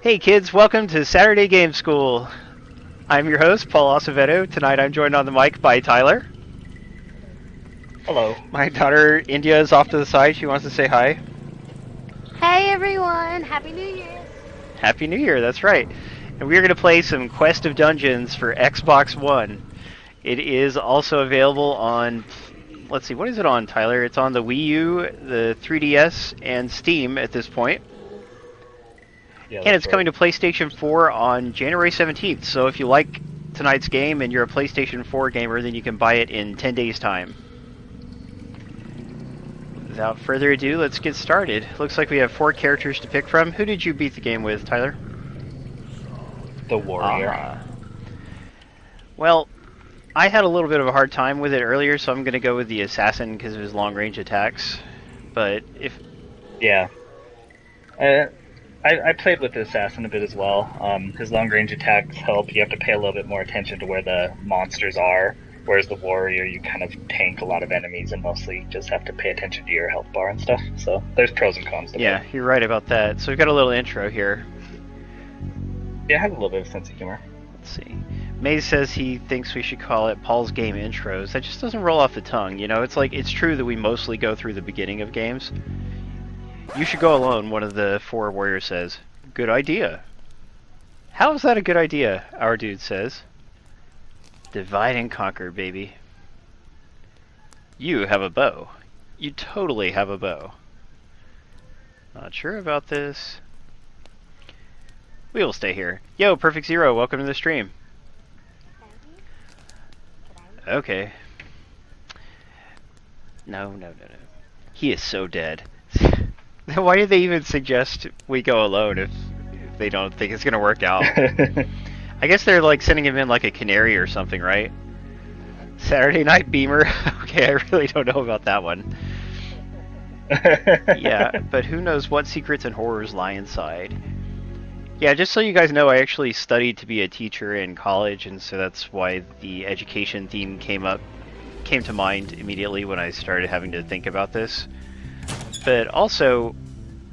Hey kids, welcome to Saturday Game School. I'm your host, Paul Acevedo. Tonight I'm joined on the mic by Tyler. Hello. My daughter India is off to the side. She wants to say hi. Hey everyone, Happy New Year! Happy New Year, that's right. And we're going to play some Quest of Dungeons for Xbox One. It is also available on, let's see, what is it on, Tyler? It's on the Wii U, the 3DS, and Steam at this point. Yeah, And it's coming to PlayStation 4 on January 17th, so if you like tonight's game and you're a PlayStation 4 gamer, then you can buy it in 10 days' time. Without further ado, let's get started. Looks like we have 4 characters to pick from. Who did you beat the game with, Tyler? The warrior. Well, I had a little bit of a hard time with it earlier, so I'm going to go with the assassin because of his long-range attacks. But if... Yeah. I played with the assassin a bit as well. His long-range attacks help. You have to pay a little bit more attention to where the monsters are, whereas the warrior, you kind of tank a lot of enemies and mostly just have to pay attention to your health bar and stuff. So there's pros and cons to both. Yeah, you're right about that. So we've got a little intro here. Yeah, it has a little bit of sense of humor. Let's see. Maze says he thinks we should call it Paul's Game Intros. That just doesn't roll off the tongue, you know? It's like, it's true that we mostly go through the beginning of games. You should go alone, one of the 4 warriors says. Good idea. How is that a good idea? Our dude says. Divide and conquer, baby. You have a bow. You totally have a bow. Not sure about this. We will stay here. Yo, Perfect Zero, welcome to the stream. Okay. No. He is so dead. Why did they even suggest we go alone if they don't think it's going to work out? I guess they're like sending him in like a canary or something, right? Saturday Night Beamer? Okay, I really don't know about that one. Yeah, but who knows what secrets and horrors lie inside. Yeah, just so you guys know, I actually studied to be a teacher in college, and so that's why the education theme came to mind immediately when I started having to think about this. But also...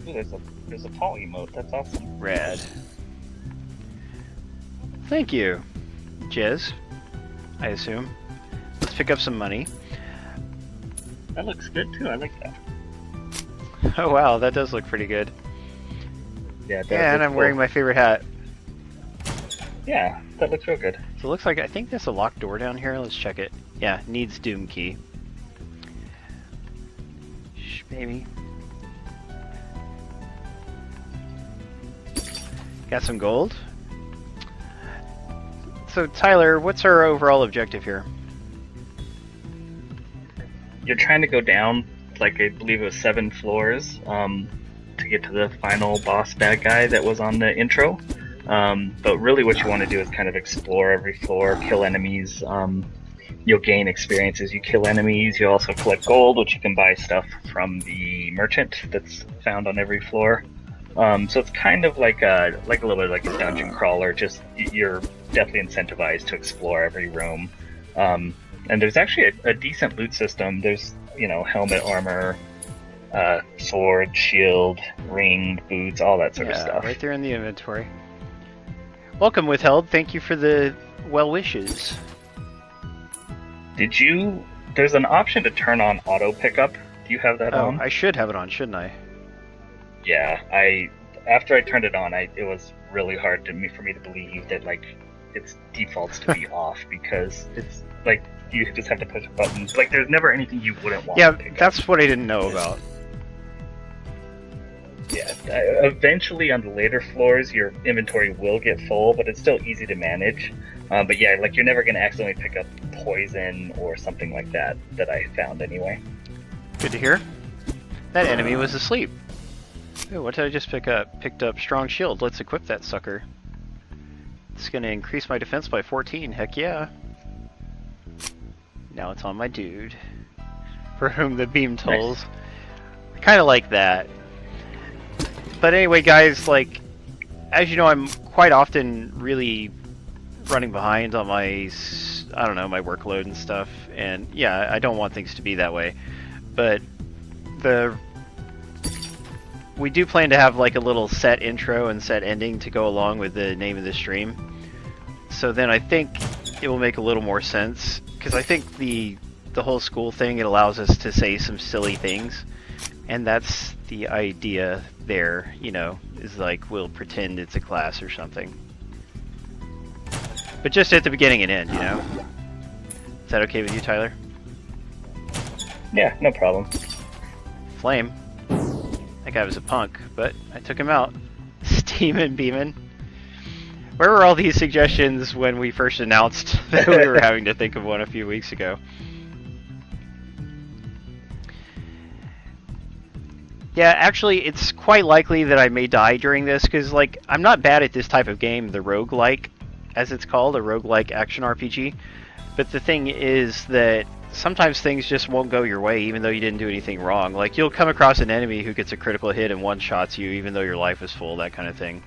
Ooh, there's a Paul emote, that's awesome. Rad. Thank you, Jez, I assume. Let's pick up some money. That looks good too, I like that. Oh wow, that does look pretty good. Yeah, it does. Yeah, and I'm wearing my favorite hat. Yeah, that looks real good. So it looks like, I think there's a locked door down here. Let's check it. Yeah, needs Doom key. Shh, baby. Got some gold. So Tyler, what's our overall objective here? You're trying to go down, like I believe it was 7 floors, to get to the final boss bad guy that was on the intro. But really what you want to do is kind of explore every floor, kill enemies. You'll gain experience as you kill enemies. You also collect gold, which you can buy stuff from the merchant that's found on every floor. So it's kind of like a little bit like a dungeon crawler, just you're definitely incentivized to explore every room. And there's actually a decent loot system. There's, helmet, armor, sword, shield, ring, boots, all that sort of stuff. Right there in the inventory. Welcome, Withheld. Thank you for the well wishes. There's an option to turn on auto pickup. Do you have that on? I should have it on, shouldn't I? Yeah, after I turned it on, it was really hard for me to believe that its defaults to be off, because it's like you just have to push a button. Like there's never anything you wouldn't want. Yeah, to pick that's up. what I didn't know about. Yeah, eventually on the later floors, your inventory will get full, but it's still easy to manage. But yeah, you're never gonna accidentally pick up poison or something like that I found anyway. Good to hear. That enemy was asleep. Ooh, what did I just pick up? Picked up Strong Shield. Let's equip that sucker. It's gonna increase my defense by 14. Heck yeah. Now it's on my dude, for whom the beam tolls. Nice. I kind of like that. But anyway, guys, as you know, I'm quite often really running behind on my, my workload and stuff. And yeah, I don't want things to be that way. But the we do plan to have like a little set intro and set ending to go along with the name of the stream. So then I think it will make a little more sense, because I think the whole school thing, it allows us to say some silly things, and that's the idea there, you know, is like we'll pretend it's a class or something. But just at the beginning and end, you know? Is that okay with you, Tyler? Yeah, no problem. Flame. That guy was a punk, but I took him out. Steamin' Beamin'. Where were all these suggestions when we first announced that we were having to think of one a few weeks ago? Yeah, actually, it's quite likely that I may die during this, because, like, I'm not bad at this type of game, the roguelike, as it's called, a roguelike action RPG. But the thing is that sometimes things just won't go your way, even though you didn't do anything wrong. Like, you'll come across an enemy who gets a critical hit and one-shots you, even though your life was full, that kind of thing.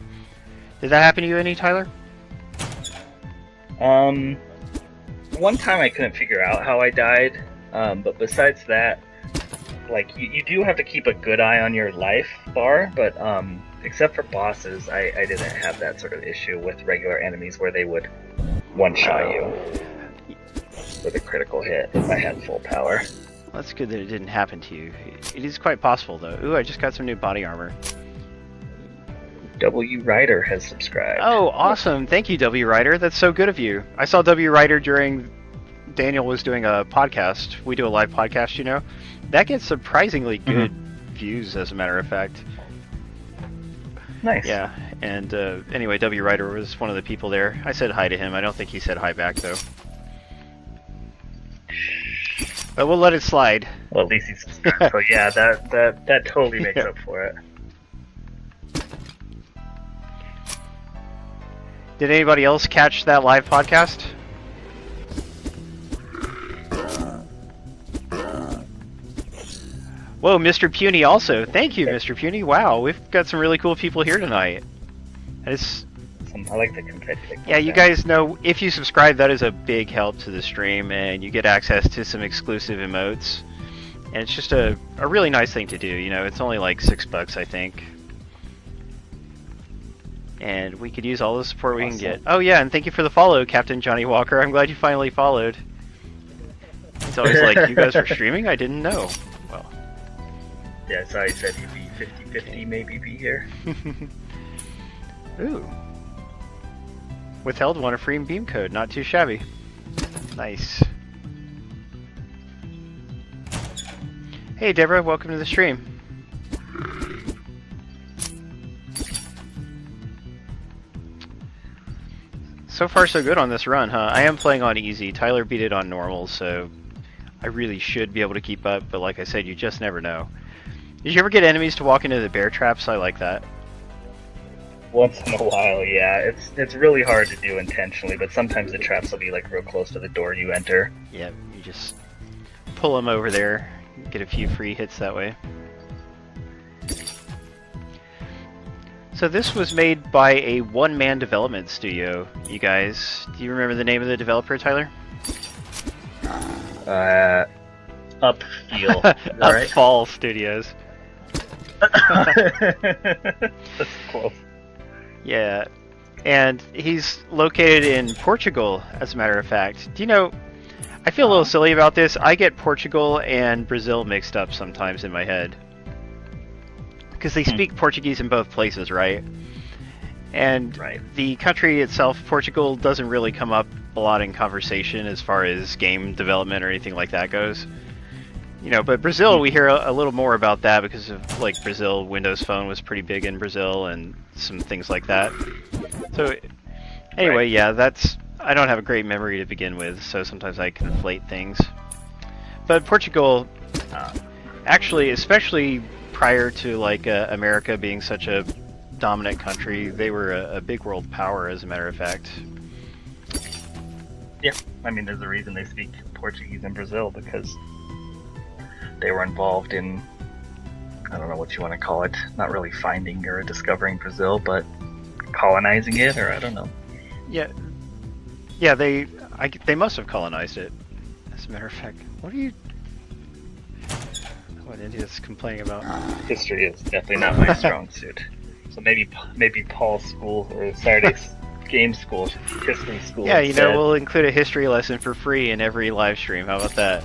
Did that happen to you any, Tyler? One time I couldn't figure out how I died, but besides that, like, you do have to keep a good eye on your life bar, but except for bosses, I didn't have that sort of issue with regular enemies where they would one-shot you with a critical hit if I had full power. Well, that's good that it didn't happen to you. It is quite possible, though. Ooh, I just got some new body armor. W. Ryder has subscribed. Oh, awesome. Thank you, W. Ryder. That's so good of you. I saw W. Ryder during... Daniel was doing a podcast. We do a live podcast, you know? That gets surprisingly good views, as a matter of fact. Nice. Yeah, and anyway, W. Ryder was one of the people there. I said hi to him. I don't think he said hi back, though. But we'll let it slide. Well, at least he's subscribed. So yeah, that totally makes up for it. Did anybody else catch that live podcast? Whoa, Mr. Puny also. Thank you, Mr. Puny. Wow, we've got some really cool people here tonight. I like the confetti. Yeah, you guys know, if you subscribe, that is a big help to the stream, and you get access to some exclusive emotes. And it's just a really nice thing to do, you know, it's only like $6, I think. And we could use all the support we can get. Oh yeah, and thank you for the follow, Captain Johnny Walker. I'm glad you finally followed. He's always like, you guys are streaming? I didn't know. Well. Yeah, so I said he'd be 50-50, maybe be here. Ooh. Withheld, want a free beam code. Not too shabby. Nice. Hey Deborah, welcome to the stream. So far so good on this run, huh? I am playing on easy. Tyler beat it on normal, so I really should be able to keep up, but like I said, you just never know. Did you ever get enemies to walk into the bear traps? I like that. Once in a while, yeah. It's really hard to do intentionally, but sometimes the traps will be like real close to the door you enter. Yeah, you just pull them over there, get a few free hits that way. So this was made by a one-man development studio, you guys. Do you remember the name of the developer, Tyler? Upfeel. Right? Upfall Studios. That's close. Yeah, and he's located in Portugal, as a matter of fact. Do you know, I feel a little silly about this. I get Portugal and Brazil mixed up sometimes in my head. Because they speak Portuguese in both places, right? And the country itself, Portugal, doesn't really come up a lot in conversation as far as game development or anything like that goes. You know, but Brazil, we hear a little more about that because of, like, Brazil, Windows Phone was pretty big in Brazil and some things like that. So, anyway, yeah, I don't have a great memory to begin with, so sometimes I conflate things. But Portugal, actually, especially prior to, like, America being such a dominant country, they were a big world power, as a matter of fact. Yeah, I mean, there's a reason they speak Portuguese in Brazil, because they were involved in, I don't know what you want to call it, not really finding or discovering Brazil, but colonizing it, or I don't know. Yeah, they must have colonized it, as a matter of fact. What What India's complaining about? History is definitely not my strong suit. So maybe Paul's school or Saturday's game school, history school. Yeah, instead. we'll include a history lesson for free in every live stream. How about that?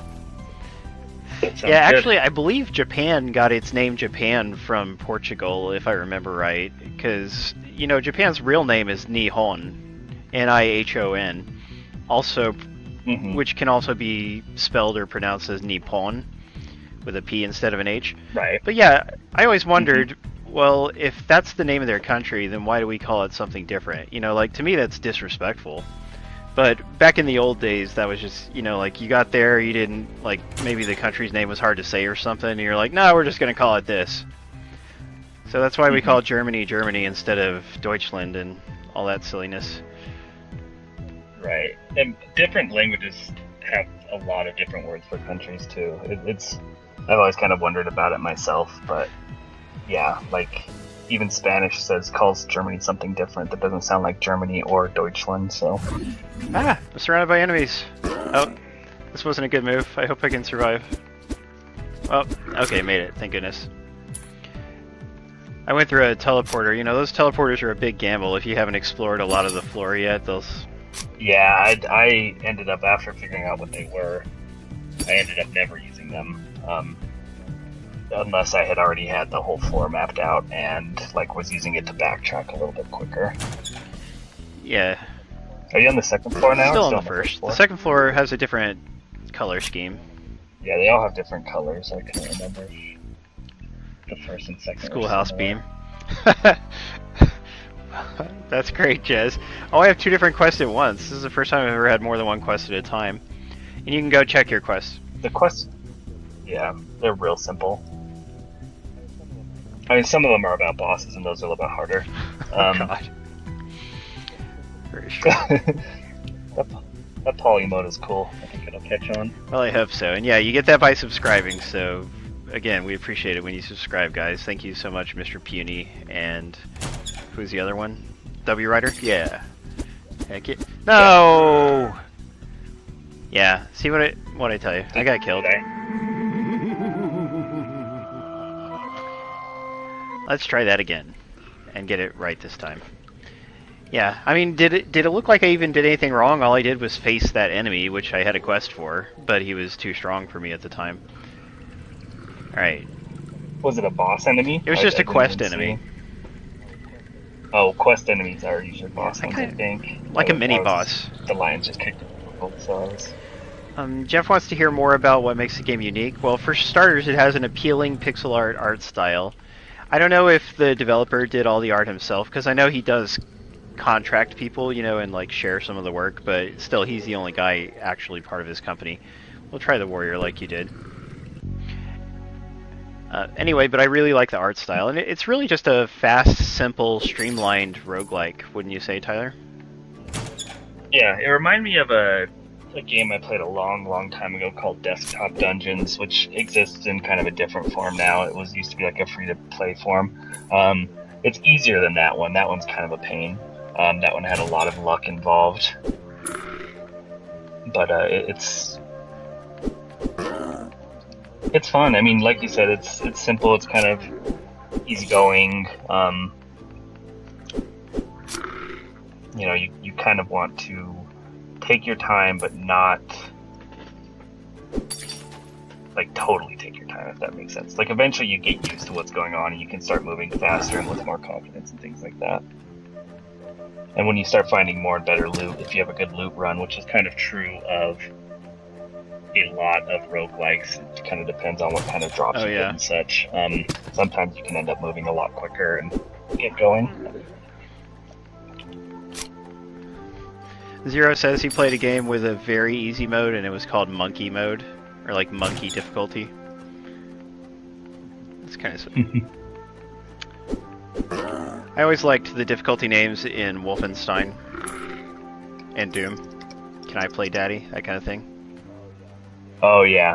That sounds Yeah, good. actually, I believe Japan got its name Japan from Portugal, if I remember right. Because, Japan's real name is Nihon. Nihon. Also, which can also be spelled or pronounced as Nippon, with a P instead of an H. Right. But yeah, I always wondered, well, if that's the name of their country, then why do we call it something different? To me that's disrespectful. But back in the old days, that was just, you got there, you didn't, maybe the country's name was hard to say or something, and you're like, no, we're just going to call it this. So that's why we call Germany Germany instead of Deutschland and all that silliness. Right. And different languages have a lot of different words for countries, too. I've always kind of wondered about it myself, but yeah, even Spanish calls Germany something different that doesn't sound like Germany or Deutschland, so... I'm surrounded by enemies. Oh, this wasn't a good move. I hope I can survive. Oh, okay, made it. Thank goodness. I went through a teleporter. Those teleporters are a big gamble. If you haven't explored a lot of the floor yet, Yeah, I ended up, after figuring out what they were, I ended up never using them. Unless I had already had the whole floor mapped out and was using it to backtrack a little bit quicker. Yeah. Are you on the second floor now? Still or on still the first. Floor? The second floor has a different color scheme. Yeah, they all have different colors. I can't remember the first and second. Schoolhouse beam. That's great, Jez. Oh, I have 2 different quests at once. This is the first time I've ever had more than one quest at a time. And you can go check your quests. The quests, yeah, they're real simple. I mean, some of them are about bosses, and those are a little bit harder. Oh, God. Very strong. that poly mode is cool. I think it'll catch on. Well, I hope so. And yeah, you get that by subscribing, so again, we appreciate it when you subscribe, guys. Thank you so much, Mr. Puny. And who's the other one? W Rider? Yeah. Heck yeah. No! Yeah, see what I tell you. I got killed. Let's try that again and get it right this time. Yeah, I mean, did it look like I even did anything wrong? All I did was face that enemy, which I had a quest for, but he was too strong for me at the time. Alright. Was it a boss enemy? It was just a quest enemy. Oh, quest enemies are usually boss ones, I think. Like a mini-boss. The lions just kicked both sides. Jeff wants to hear more about what makes the game unique. Well, for starters, it has an appealing pixel art style. I don't know if the developer did all the art himself, because I know he does contract people, and share some of the work, but still, he's the only guy actually part of his company. We'll try the warrior like you did. Anyway, but I really like the art style, and it's really just a fast, simple, streamlined roguelike, wouldn't you say, Tyler? Yeah, it reminded me of a game I played a long time ago called Desktop Dungeons, which exists in kind of a different form now. It used to be a free-to-play form. It's easier than that one. That one's kind of a pain. That one had a lot of luck involved. But it's fun. I mean, like you said, it's simple. It's kind of easygoing. You kind of want to take your time, but not totally take your time, if that makes sense. Eventually you get used to what's going on, and you can start moving faster and with more confidence and things like that. And when you start finding more and better loot, if you have a good loot run, which is kind of true of a lot of roguelikes, it kind of depends on what kind of drops you get and such. Sometimes you can end up moving a lot quicker and get going. Zero says he played a game with a very easy mode, and it was called Monkey Mode, or Monkey difficulty. It's kind of silly. I always liked the difficulty names in Wolfenstein and Doom. Can I play Daddy? That kind of thing. Oh yeah.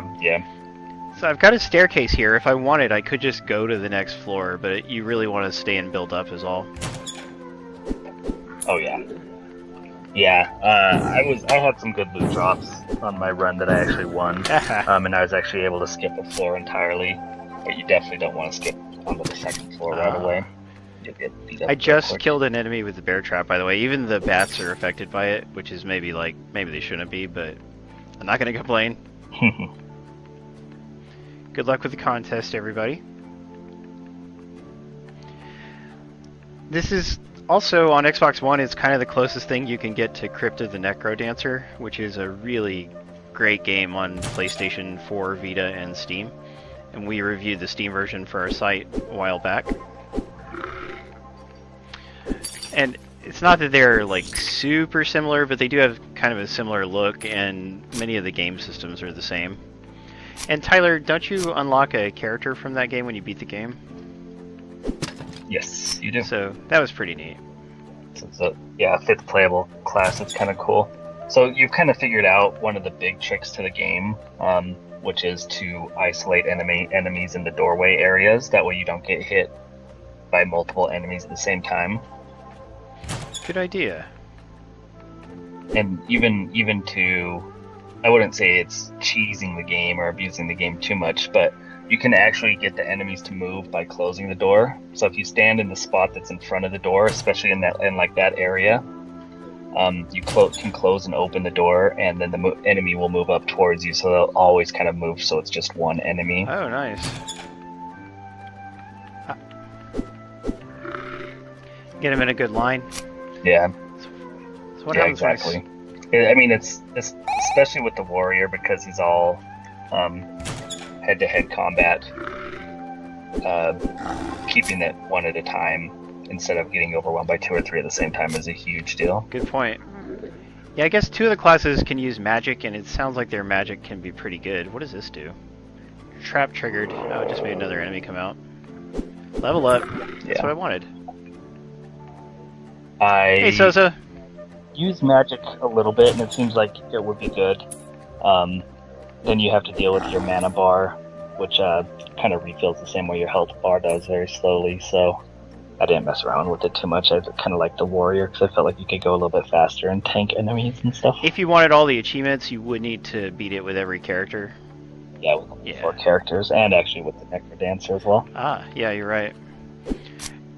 So I've got a staircase here. If I wanted, I could just go to the next floor, but you really want to stay and build up is all. Oh yeah. Yeah, I had some good loot drops on my run that I actually won, and I was actually able to skip a floor entirely. but you definitely don't want to skip onto the second floor right away. You'll get beat up I real just quick. killed an enemy with the bear trap, by the way. Even the bats are affected by it, which is maybe they shouldn't be, but I'm not gonna complain. Good luck with the contest, everybody. This is also on Xbox One. It's kind of the closest thing you can get to Crypt of the NecroDancer, which is a really great game on PlayStation 4, Vita, and Steam. And we reviewed the Steam version for our site a while back. And it's not that they're like super similar, but they do have kind of a similar look, and many of the game systems are the same. And Tyler, don't you unlock a character from that game when you beat the game? Yes, you do. So that was pretty neat. So it's a 5th playable class. It's kind of cool. So you've kind of figured out one of the big tricks to the game, which is to isolate enemies in the doorway areas. That way you don't get hit by multiple enemies at the same time. Good idea. And even to, I wouldn't say it's cheesing the game or abusing the game too much, but you can actually get the enemies to move by closing the door. So if you stand in the spot that's in front of the door, especially in that area, you can close and open the door, and then the enemy will move up towards you. So they'll always kind of move, so it's just one enemy. Oh, nice. Get him in a good line. Yeah. So what Yeah, happens when exactly. I mean, it's especially with the warrior, because he's all head-to-head combat. Keeping it one at a time instead of getting overwhelmed by 2 or 3 at the same time is a huge deal. Good point. Yeah, I guess 2 of the classes can use magic, and it sounds like their magic can be pretty good. What does this do? Trap triggered. Oh, it just made another enemy come out. Level up. That's what I wanted. Hey, Sosa. Use magic a little bit, and it seems like it would be good. Then you have to deal with your mana bar, which kind of refills the same way your health bar does, very slowly. So I didn't mess around with it too much. I kind of like the warrior because I felt like you could go a little bit faster and tank enemies and stuff. If you wanted all the achievements, you would need to beat it with every character. Yeah, with 4 characters, and actually with the NecroDancer as well. Ah, yeah, you're right.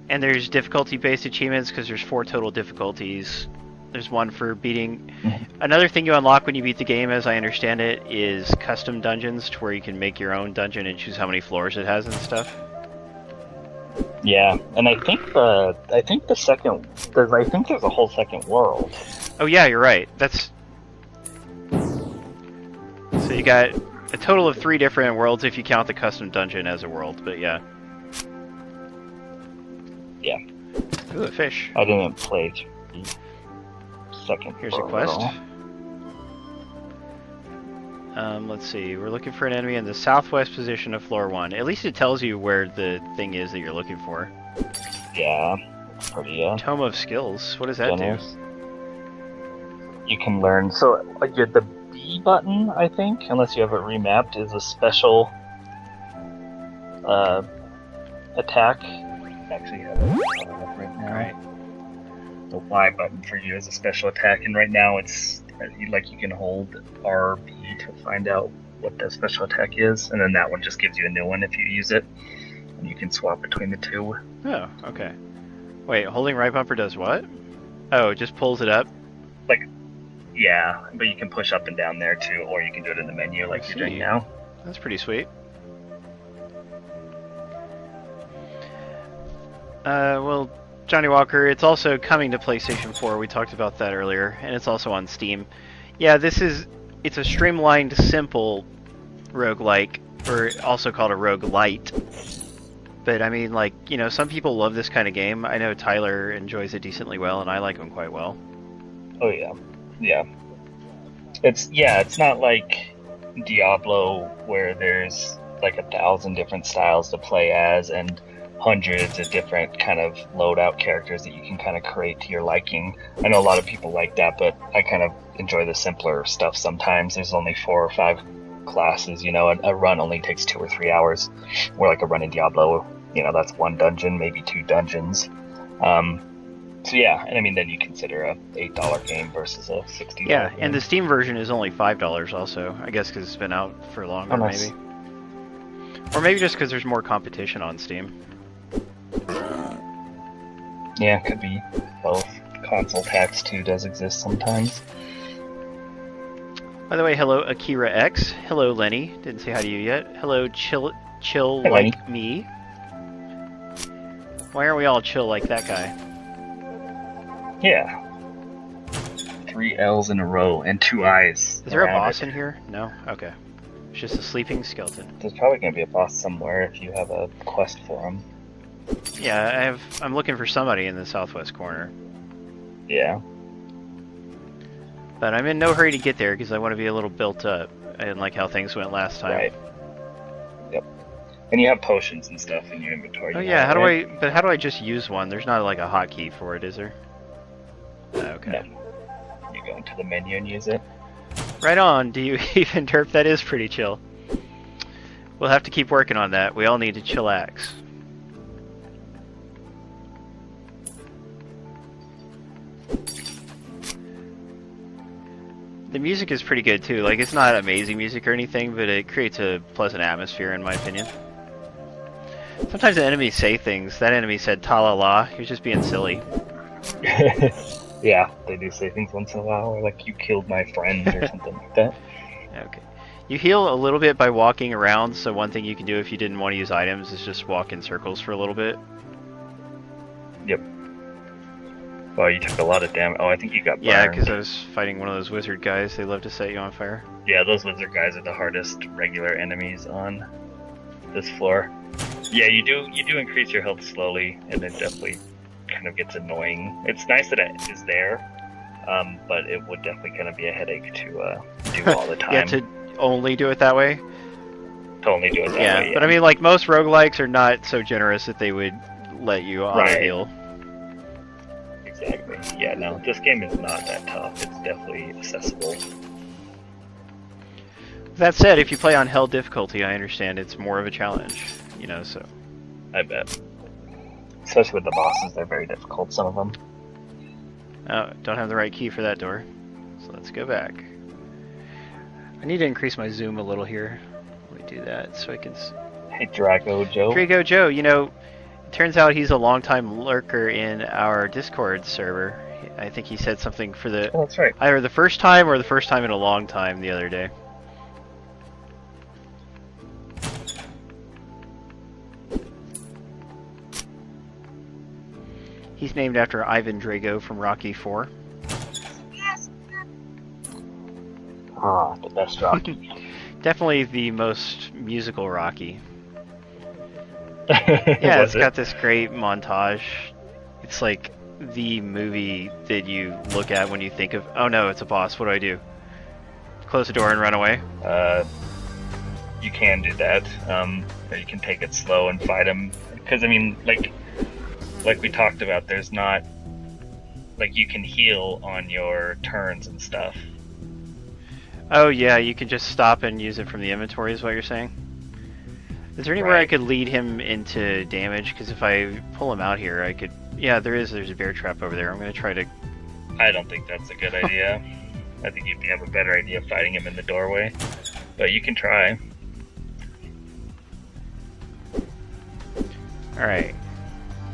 And there's difficulty-based achievements because there's 4 total difficulties. There's one for beating. Another thing you unlock when you beat the game, as I understand it, is custom dungeons, to where you can make your own dungeon and choose how many floors it has and stuff. Yeah, and I think the second, I think there's a whole second world. Oh yeah, you're right. That's so you got a total of 3 different worlds if you count the custom dungeon as a world. But yeah. Yeah. Ooh, a fish. I didn't play through the second. Here's a quest. Let's see. We're looking for an enemy in the southwest position of floor 1. At least it tells you where the thing is that you're looking for. Yeah, pretty. Tome of Skills. What does that do? You can learn. So the B button, I think, unless you have it remapped, is a special attack. Actually, have it right now. Alright. The Y button for you is a special attack, and right now it's you can hold RB to find out what the special attack is, and then that one just gives you a new one if you use it, and you can swap between the 2. Oh, okay. Wait, holding right bumper does what? Oh, it just pulls it up? Yeah, but you can push up and down there too, or you can do it in the menu like you're doing now. That's pretty sweet. Well, Johnny Walker, it's also coming to PlayStation 4. We talked about that earlier, and it's also on Steam. Yeah, it's a streamlined, simple roguelike, or also called a roguelite. But I mean, some people love this kind of game. I know Tyler enjoys it decently well, and I like them quite well. Oh yeah, yeah. It's not like Diablo where there's like 1,000 different styles to play as and hundreds of different kind of loadout characters that you can kind of create to your liking. I know a lot of people like that, but I kind of enjoy the simpler stuff sometimes. There's only 4 or 5 classes, a run only takes 2 or 3 hours, or like a run in Diablo, that's 1 dungeon, maybe 2 dungeons. So yeah, and I mean, then you consider a $8 game versus a $60 Yeah, game. and the Steam version is only $5 also, I guess because it's been out for longer, nice. maybe. Or maybe just because there's more competition on Steam. Yeah, could be both. Console tax too does exist sometimes. By the way, hello Akira X. Hello Lenny. Didn't say hi to you yet. Hello Chill Hey, like Lenny. me. Why aren't we all chill like that guy? Yeah. 3 L's in a row and 2 eyes. Is there a around boss it. in here? No? Okay. It's just a sleeping skeleton. There's probably gonna be a boss somewhere if you have a quest for him. Yeah, I'm looking for somebody in the southwest corner. Yeah. But I'm in no hurry to get there because I want to be a little built up. I didn't like how things went last time. Right. Yep. And you have potions and stuff in your inventory. Oh you yeah, know, how do right? how do I just use one? There's not like a hotkey for it, is there? Okay. No. You go into the menu and use it. Right on, do you even derp? That is pretty chill. We'll have to keep working on that. We all need to chillax. The music is pretty good too. Like, it's not amazing music or anything, but it creates a pleasant atmosphere in my opinion. Sometimes the enemies say things. That enemy said ta la la. He was just being silly. Yeah, they do say things once in a while, or like you killed my friend or something like that. Okay. You heal a little bit by walking around, so one thing you can do if you didn't want to use items is just walk in circles for a little bit. Yep. Oh, you took a lot of damage. Oh, I think you got burned. Yeah, because I was fighting one of those wizard guys. They love to set you on fire. Yeah, those lizard guys are the hardest regular enemies on this floor. Yeah, you do increase your health slowly, and it definitely kind of gets annoying. It's nice that it is there, but it would definitely kind of be a headache to do all the time. Yeah, to only do it that way? To only do it that way, yeah. But I mean, like, most roguelikes are not so generous that they would let you auto-heal. Exactly. Yeah, no, this game is not that tough. It's definitely accessible. That said, if you play on hell difficulty, I understand it's more of a challenge, you know, so... I bet. Especially with the bosses, they're very difficult, some of them. Oh, don't have the right key for that door. So let's go back. I need to increase my zoom a little here. Let me do that so I can... Hey, Drago Joe. Drago Joe, you know, it turns out he's a longtime lurker in our Discord server. I think he said something for the... Oh, that's right. either the first time or the first time in a long time the other day. He's named after Ivan Drago from Rocky IV. Ah, the best Rocky. Definitely the most musical Rocky. Yeah, it's got this great montage. It's like the movie that you look at when you think of, oh no, it's a boss, what do I do? Close the door and run away? You can do that. Or you can take it slow and fight him. Because, I mean, like we talked about, there's not... Like, you can heal on your turns and stuff. Oh yeah, you can just stop and use it from the inventory is what you're saying? Is there anywhere I could lead him into damage? Because if I pull him out here, I could... Yeah, there's a bear trap over there. I'm going to try to... I don't think that's a good idea. I think you'd have a better idea of fighting him in the doorway. But you can try. Alright.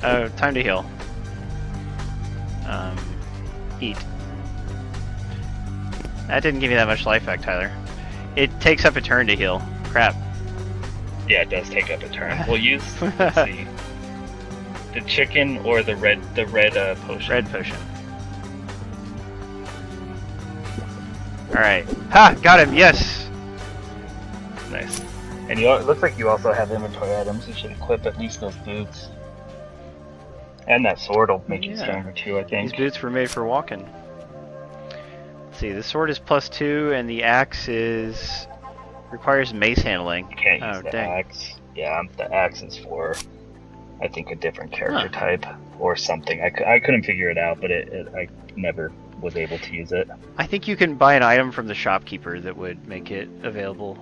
Oh, time to heal. Eat. That didn't give me that much life back, Tyler. It takes up a turn to heal. Crap. Yeah, it does take up a turn. We'll use, let's see, the chicken or the red potion. Red potion. Alright. Ha! Got him! Yes! Nice. And it looks like you also have inventory items. You should equip at least those boots. And that sword will make you stronger too, I think. These boots were made for walking. Let's see, the sword is +2 and the axe is... requires mace handling. You can't use the axe. Yeah, the axe is for, I think, a different character type or something. I couldn't figure it out, but I never was able to use it. I think you can buy an item from the shopkeeper that would make it available.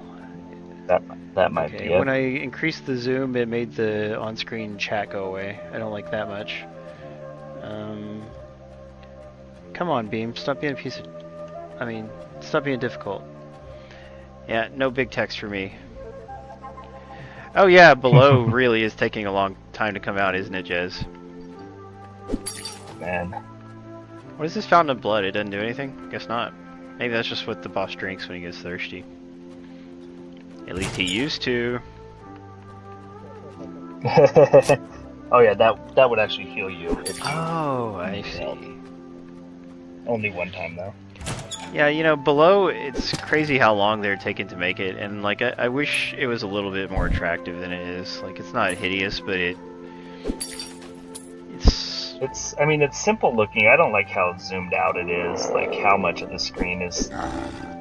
That might be it. When I increased the zoom, it made the on-screen chat go away. I don't like that much. Come on, Beam. Stop being a piece of... I mean, stop being difficult. Yeah, no big text for me. Oh yeah, Below really is taking a long time to come out, isn't it, Jez? Man. What is this Fountain of Blood? It doesn't do anything? Guess not. Maybe that's just what the boss drinks when he gets thirsty. At least he used to. Oh yeah, that would actually heal you. If you I see. help. Only one time though. Yeah, you know, Below, it's crazy how long they're taking to make it, and like I wish it was a little bit more attractive than it is. Like, it's not hideous, but I mean, it's simple looking. I don't like how zoomed out it is. Like how much of the screen is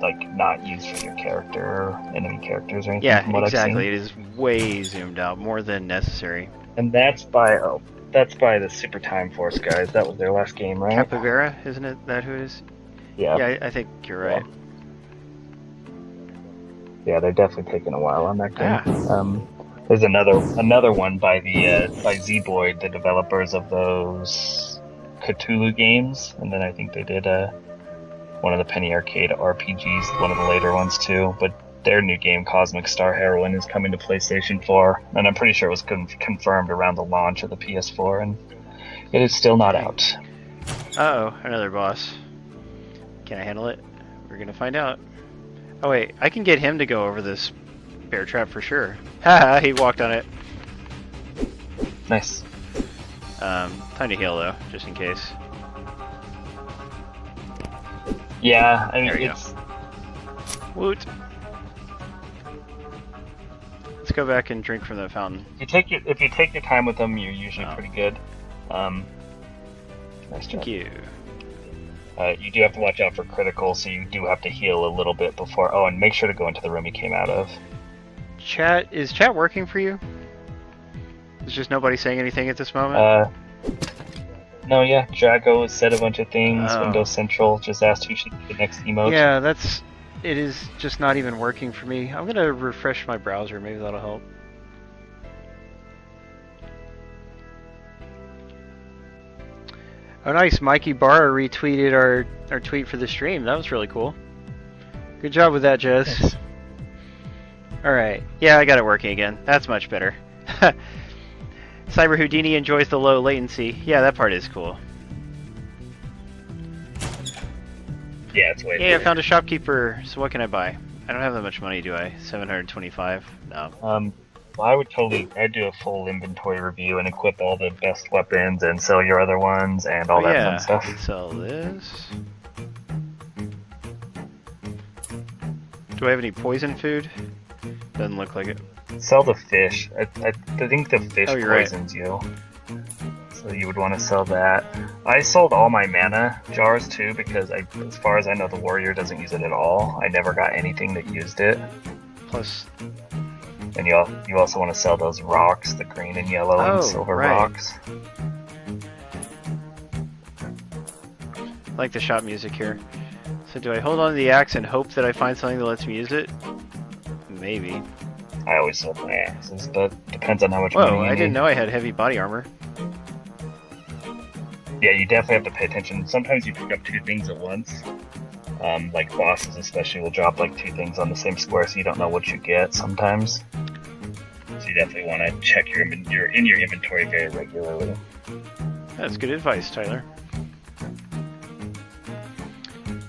like not used for your character or enemy characters or anything. Yeah, from what exactly. I've It is way zoomed out, more than necessary. And that's by the Super Time Force guys. That was their last game, right? Capybara, isn't it? That who it is? Yeah. Yeah, I think you're right. Yeah, they're definitely taking a while on that game. Ah. There's another one by by Z-Boyd, the developers of those Cthulhu games, and then I think they did one of the Penny Arcade RPGs, one of the later ones too. But their new game, Cosmic Star Heroine, is coming to PlayStation 4, and I'm pretty sure it was confirmed around the launch of the PS4, and it is still not out. Uh-oh, another boss. Can I handle it? We're gonna find out. Oh wait, I can get him to go over this bear trap for sure. Haha, he walked on it. Nice. Time to heal though, just in case. Yeah, I mean, There you it's... Woot! Let's go back and drink from the fountain. If you take your time with them, you're usually pretty good. Nice job. Thank you. You do have to watch out for critical, so you do have to heal a little bit before... Oh, and make sure to go into the room you came out of. Chat, is chat working for you? There's just nobody saying anything at this moment? No, yeah. Drago has said a bunch of things. Oh. Windows Central just asked who should be the next emote. Yeah, it is just not even working for me. I'm gonna refresh my browser, maybe that'll help. Oh nice, Mikey Barr retweeted our tweet for the stream. That was really cool. Good job with that, Jez. Yes. Alright, yeah, I got it working again. That's much better. Cyber Houdini enjoys the low latency. Yeah, that part is cool. Yeah, it's way Hey, I better. found a shopkeeper, so what can I buy? I don't have that much money, do I? 725? No. Well, I'd do a full inventory review and equip all the best weapons and sell your other ones and all that yeah, fun I stuff. could sell this. Do I have any poison food? Doesn't look like it. Sell the fish. I think the fish Oh, you're right. poisons you. So you would want to sell that. I sold all my mana jars too because as far as I know, the warrior doesn't use it at all. I never got anything that used it. Plus, And you also want to sell those rocks, the green and yellow and silver right. rocks. I like the shop music here. So do I hold on to the axe and hope that I find something that lets me use it? Maybe. I always sold my axes, but depends on how much Whoa, money you I didn't need. know I had heavy body armor. Yeah, you definitely have to pay attention. Sometimes you pick up two things at once. Like bosses especially will drop like two things on the same square, so you don't know what you get sometimes. So you definitely want to check your inventory very regularly. That's good advice, Tyler.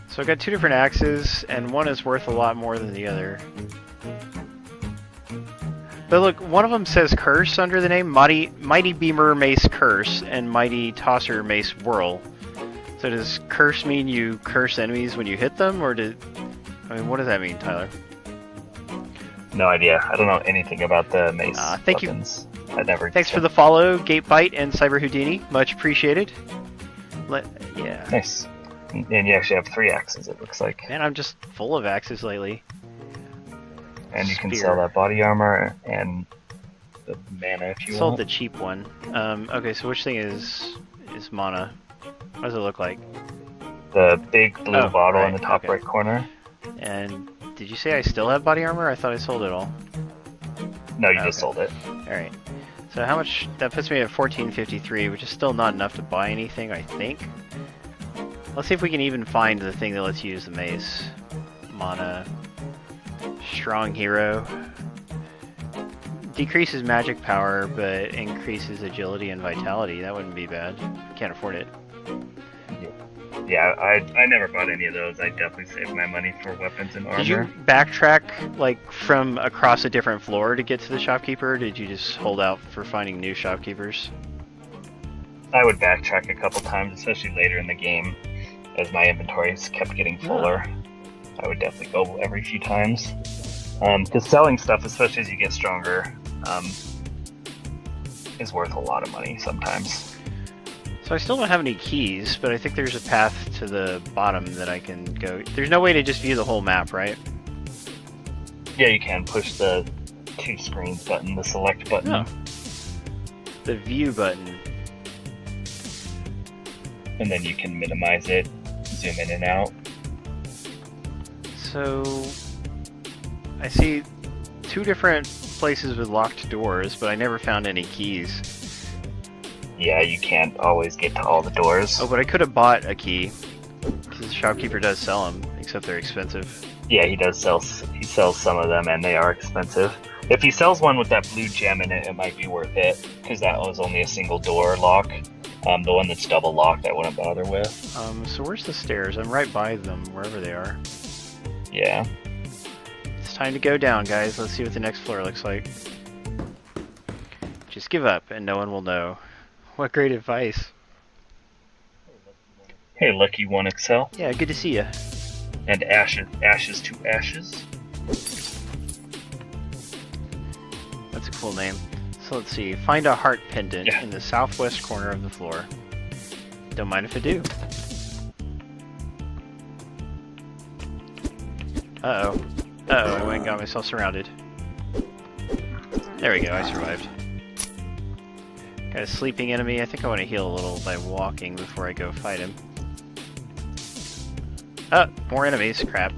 So I got two different axes, and one is worth a lot more than the other. But look, one of them says Curse under the name, Mighty Beamer Mace Curse, and Mighty Tosser Mace Whirl. So does Curse mean you curse enemies when you hit them, or what does that mean, Tyler? No idea. I don't know anything about the mace Thank you. weapons. I never. Thanks for the follow, Gatebite and Cyber Houdini. Much appreciated. Yeah. Nice. And you actually have 3 axes, it looks like. Man, I'm just full of axes lately. And you can Spear. sell that body armor and the mana if you Sold want. the cheap one. Okay, so which thing is mana? What does it look like? The big blue Oh, bottle in right, the top okay. right corner. And did you say I still have body armor? I thought I sold it all. No, you just Okay. sold it. Alright. So how much? That puts me at 1453, which is still not enough to buy anything, I think. Let's see if we can even find the thing that lets you use the mace. Mana. Strong hero. Decreases magic power, but increases agility and vitality. That wouldn't be bad. Can't afford it. Yeah, I never bought any of those. I definitely saved my money for weapons and armor. Did you backtrack, like, from across a different floor to get to the shopkeeper, or did you just hold out for finding new shopkeepers? I would backtrack a couple times, especially later in the game, as my inventories kept getting fuller. I would definitely go every few times. Because selling stuff, especially as you get stronger, is worth a lot of money sometimes. So I still don't have any keys, but I think there's a path to the bottom that I can go. There's no way to just view the whole map, right? Yeah, you can push the 2 screens button, the select button. Oh. The view button. And then you can minimize it, zoom in and out. So I see 2 different places with locked doors, but I never found any keys. Yeah, you can't always get to all the doors. Oh, but I could have bought a key, because the shopkeeper does sell them, except they're expensive. Yeah, he does sell. He sells some of them, and they are expensive. If he sells one with that blue gem in it, it might be worth it, because that was only a single door lock. The one that's double locked, I wouldn't bother with. So where's the stairs? I'm right by them, wherever they are. Yeah. It's time to go down, guys. Let's see what the next floor looks like. Just give up, and no one will know. What great advice. Hey, Lucky 1XL. Yeah, good to see you. And ashes to ashes. That's a cool name. So let's see. Find a heart pendant in the southwest corner of the floor. Don't mind if I do. Uh-oh. Uh-oh, I went and got myself surrounded. There we go, I survived. Got a sleeping enemy. I think I want to heal a little by walking before I go fight him. Oh, more enemies. Crap.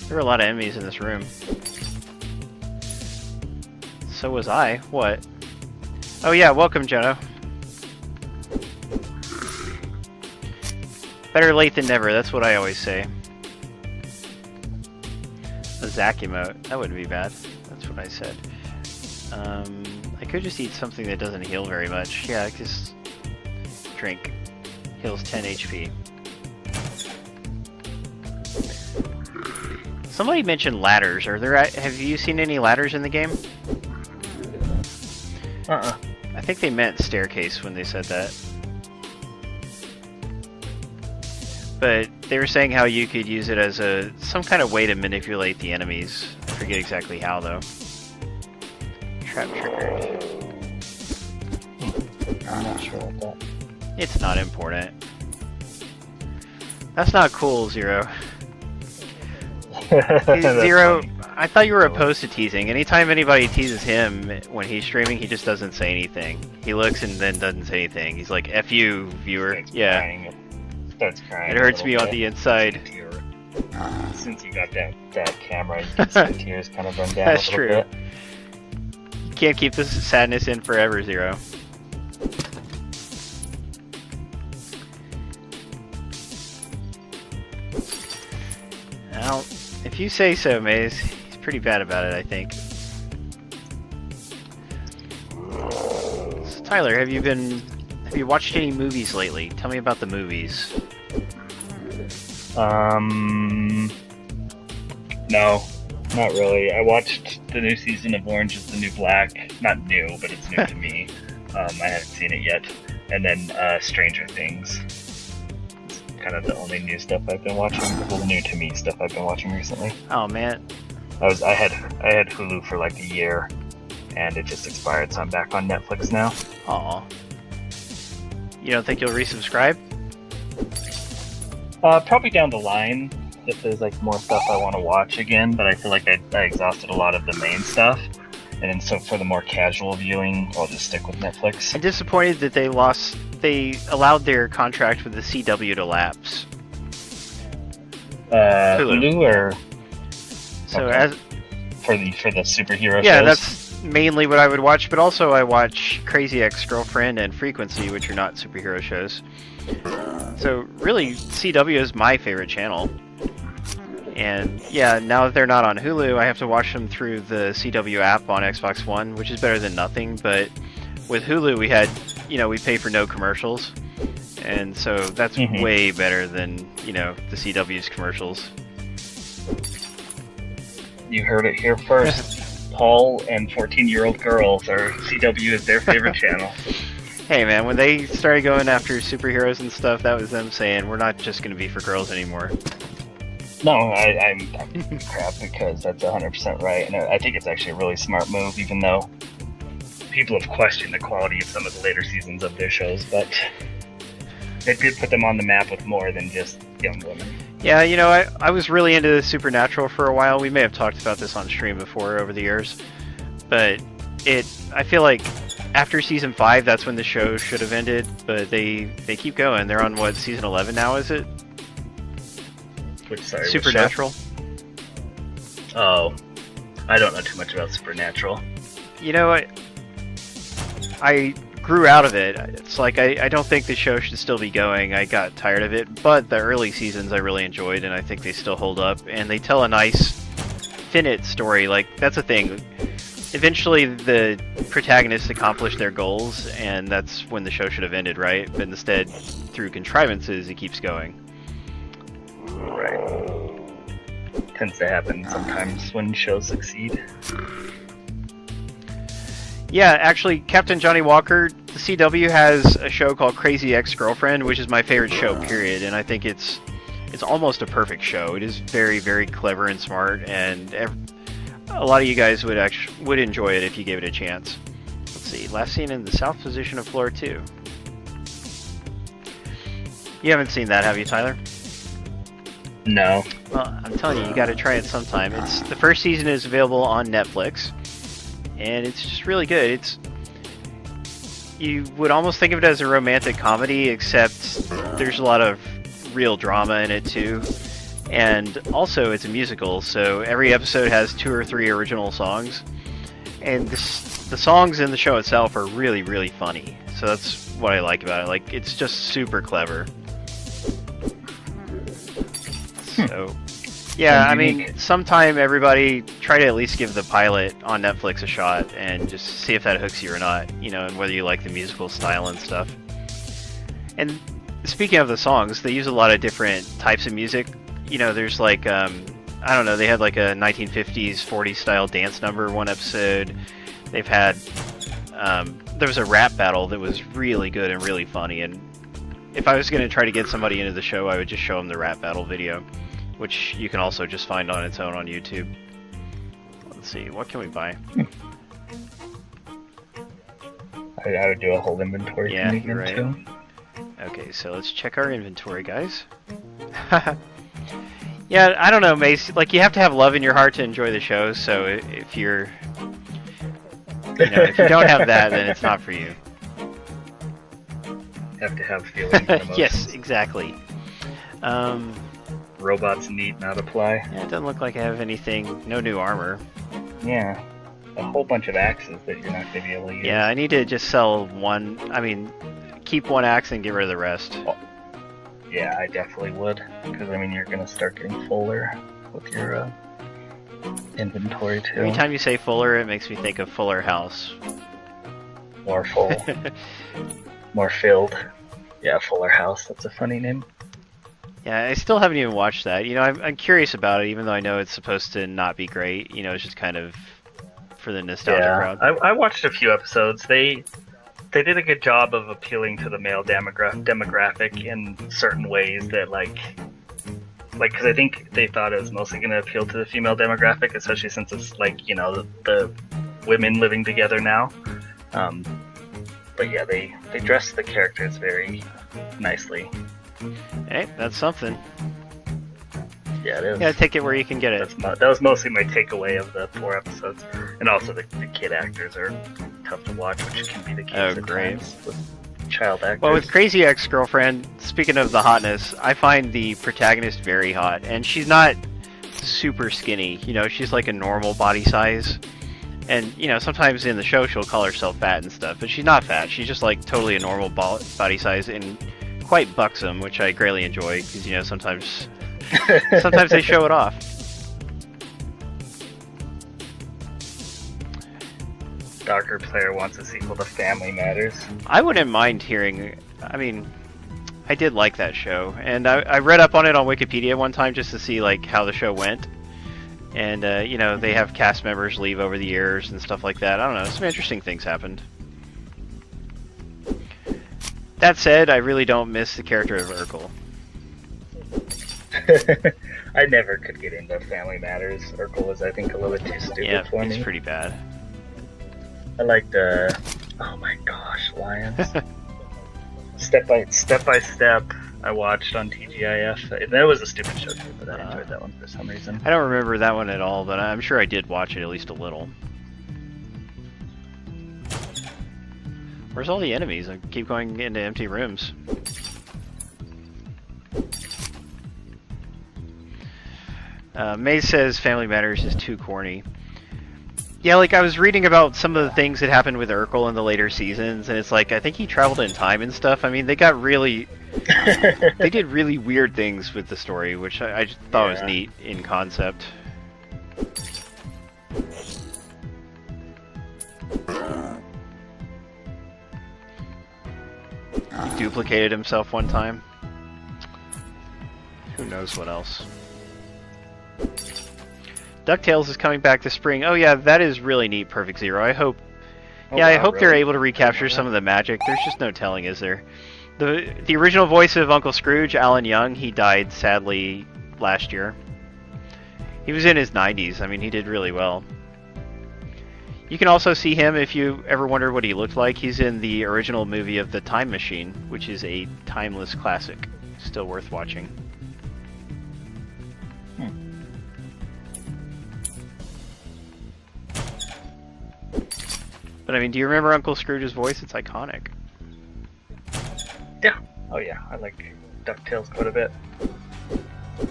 There were a lot of enemies in this room. So was I. What? Oh yeah, welcome, Jono. Better late than never, that's what I always say. A Zack emote. That wouldn't be bad. That's what I said. I could just eat something that doesn't heal very much. Yeah, just drink. Heals 10 HP. Somebody mentioned ladders. Have you seen any ladders in the game? I think they meant staircase when they said that. But they were saying how you could use it as some kind of way to manipulate the enemies. I forget exactly how though. Trap triggered. I'm not sure about that. It's not important. That's not cool, Zero. Zero, I thought you were opposed to teasing. Anytime anybody teases him when he's streaming, he just doesn't say anything. He looks and then doesn't say anything. He's like, F you, viewer. Yeah. Starts crying. It hurts me on the inside. Since you got that camera, you can see the tears kind of run down That's a little true. bit. You can't keep this sadness in forever, Zero. Now, if you say so, Maze, he's pretty bad about it, I think. So, Tyler, have you watched any movies lately? Tell me about the movies. No, not really. I watched the new season of Orange is the New Black. Not new, but it's new to me. I haven't seen it yet. And then Stranger Things. It's kind of the only new stuff I've been watching. Well, new to me stuff I've been watching recently. Oh man. I had Hulu for like a year, and it just expired, so I'm back on Netflix now. Aw. You don't think you'll resubscribe? Probably down the line, if there's like more stuff I want to watch again, but I feel like I exhausted a lot of the main stuff. And then so for the more casual viewing, I'll just stick with Netflix. I'm disappointed that they allowed their contract with the CW to lapse. Hulu or so okay. as for the superhero shows? yeah, that's mainly what I would watch, but also I watch Crazy Ex-Girlfriend and Frequency, which are not superhero shows. So really, CW is my favorite channel. And yeah, now that they're not on Hulu, I have to watch them through the CW app on Xbox One, which is better than nothing. But with Hulu, we had, we pay for no commercials. And so that's way better than, the CW's commercials. You heard it here first. Paul and 14-year-old girls are CW is their favorite channel. Hey man, when they started going after superheroes and stuff, that was them saying, we're not just going to be for girls anymore. No, I'm crap because that's 100% right. And I think it's actually a really smart move, even though people have questioned the quality of some of the later seasons of their shows. But it did put them on the map with more than just young women. Yeah, I was really into Supernatural for a while. We may have talked about this on stream before over the years. But I feel like after season 5, that's when the show should have ended. But they keep going. They're on, season 11 now, is it? Sorry, Supernatural. Oh, I don't know too much about Supernatural. I grew out of it. It's like I don't think the show should still be going. I got tired of it, but the early seasons I really enjoyed, and I think they still hold up. And they tell a nice, finite story. Like, that's a thing. Eventually, the protagonists accomplish their goals, and that's when the show should have ended, right? But instead, through contrivances, it keeps going. Right. Tends to happen sometimes when shows succeed. Yeah, actually, Captain Johnny Walker, the CW has a show called Crazy Ex-Girlfriend, which is my favorite show, period. And I think it's almost a perfect show. It is very, very clever and smart, and a lot of you guys would enjoy it if you gave it a chance. Let's see, last seen in the south position of floor 2. You haven't seen that, have you, Tyler? No. Well, I'm telling you got to try it sometime. The first season is available on Netflix, and it's just really good. You would almost think of it as a romantic comedy, except there's a lot of real drama in it too. And also, it's a musical, so every episode has 2 or 3 original songs, and the songs in the show itself are really, really funny. So that's what I like about it. Like, it's just super clever. So, yeah, I mean, sometime everybody try to at least give the pilot on Netflix a shot and just see if that hooks you or not, and whether you like the musical style and stuff. And speaking of the songs, they use a lot of different types of music. There's like, I don't know, they had like a 1950s, 40s style dance number one episode. They've had, there was a rap battle that was really good and really funny, and if I was going to try to get somebody into the show, I would just show them the rap battle video, which you can also just find on its own on YouTube. Let's see, what can we buy? I would do a whole inventory. Yeah, you're right. Too. Okay, so let's check our inventory, guys. Yeah, I don't know, Mace. Like, you have to have love in your heart to enjoy the show. So if you're, if you don't have that, then it's not for you. Have to have feelings and emotions. Yes, exactly. Robots need not apply. Yeah, it doesn't look like I have anything. No new armor. Yeah, a whole bunch of axes that you're not going to be able to use. Yeah, I need to just sell one. I mean, keep one axe and get rid of the rest. Oh. Yeah, I definitely would, because you're going to start getting fuller with your inventory too. Every time you say fuller, it makes me think of Fuller House. More full. More filled. Yeah, Fuller House. That's a funny name. Yeah, I still haven't even watched that. I'm curious about it, even though I know it's supposed to not be great. It's just kind of for the nostalgia crowd. I watched a few episodes. They did a good job of appealing to the male demographic in certain ways that, because I think they thought it was mostly going to appeal to the female demographic, especially since it's the women living together now. But yeah, they dressed the characters very nicely. Hey, that's something. Yeah, it is. Yeah, take it where you can get it. That was mostly my takeaway of the 4 episodes. And also the kid actors are tough to watch, which can be the case at times with child actors. Well, with Crazy Ex-Girlfriend, speaking of the hotness, I find the protagonist very hot. And she's not super skinny. She's like a normal body size. And, sometimes in the show she'll call herself fat and stuff, but she's not fat. She's just like totally a normal body size and quite buxom, which I greatly enjoy, because, sometimes Sometimes they show it off. Darker Player wants a sequel to Family Matters. I wouldn't mind hearing. I mean, I did like that show, and I read up on it on Wikipedia one time just to see like how the show went. And you know, they have cast members leave over the years and stuff like that. I don't know. Some interesting things happened. That said, I really don't miss the character of Urkel. I never could get into Family Matters. Urkel was, I think, a little bit too stupid for me. It's pretty bad. I liked oh my gosh, Lions. Step by Step, I watched on TGIF. That was a stupid show too, but I enjoyed that one for some reason. I don't remember that one at all, but I'm sure I did watch it at least a little. Where's all the enemies? I keep going into empty rooms. May says Family Matters is too corny. Yeah, like I was reading about some of the things that happened with Urkel in the later seasons, and it's like I think he traveled in time and stuff. I mean, they got really, they did really weird things with the story, which I just thought was neat in concept. He duplicated himself one time. Who knows what else? DuckTales is coming back this spring. Oh yeah, that is really neat, Perfect Zero. I hope... I hope they're able to recapture some of the magic. There's just no telling, is there? The original voice of Uncle Scrooge, Alan Young, he died sadly last year. He was in his 90s. I mean, he did really well. You can also see him if you ever wonder what he looked like. He's in the original movie of The Time Machine, which is a timeless classic. Still worth watching. But I mean, do you remember Uncle Scrooge's voice? It's iconic. Yeah. Oh yeah, I like DuckTales quite a bit.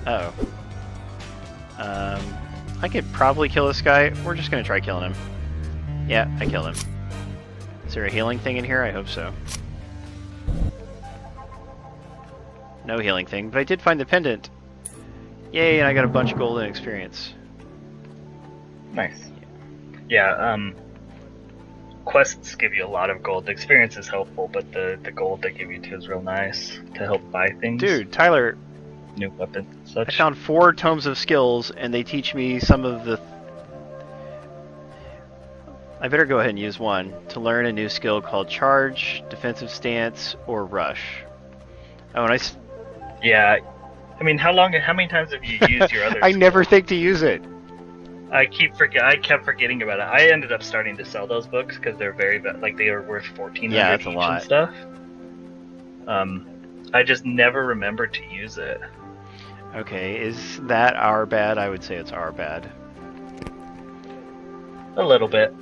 Oh. I could probably kill this guy. We're just gonna try killing him. Yeah, I killed him. Is there a healing thing in here? I hope so. No healing thing, but I did find the pendant. Yay, and I got a bunch of gold and experience. Nice. Yeah, quests give you a lot of gold. The experience is helpful, but the gold they give you too is real nice to help buy things. Dude, Tyler, new weapons and such. I found 4 tomes of skills, and they teach me some of the... I better go ahead and use one to learn a new skill called Charge, Defensive Stance, or Rush. Oh, and Yeah, I mean, how many times have you used your other I skill? never think to use it. I kept forgetting about it. I ended up starting to sell those books because they're like they are worth $1,400 each and stuff. I just never remembered to use it. Okay, is that our bad? I would say it's our bad. A little bit.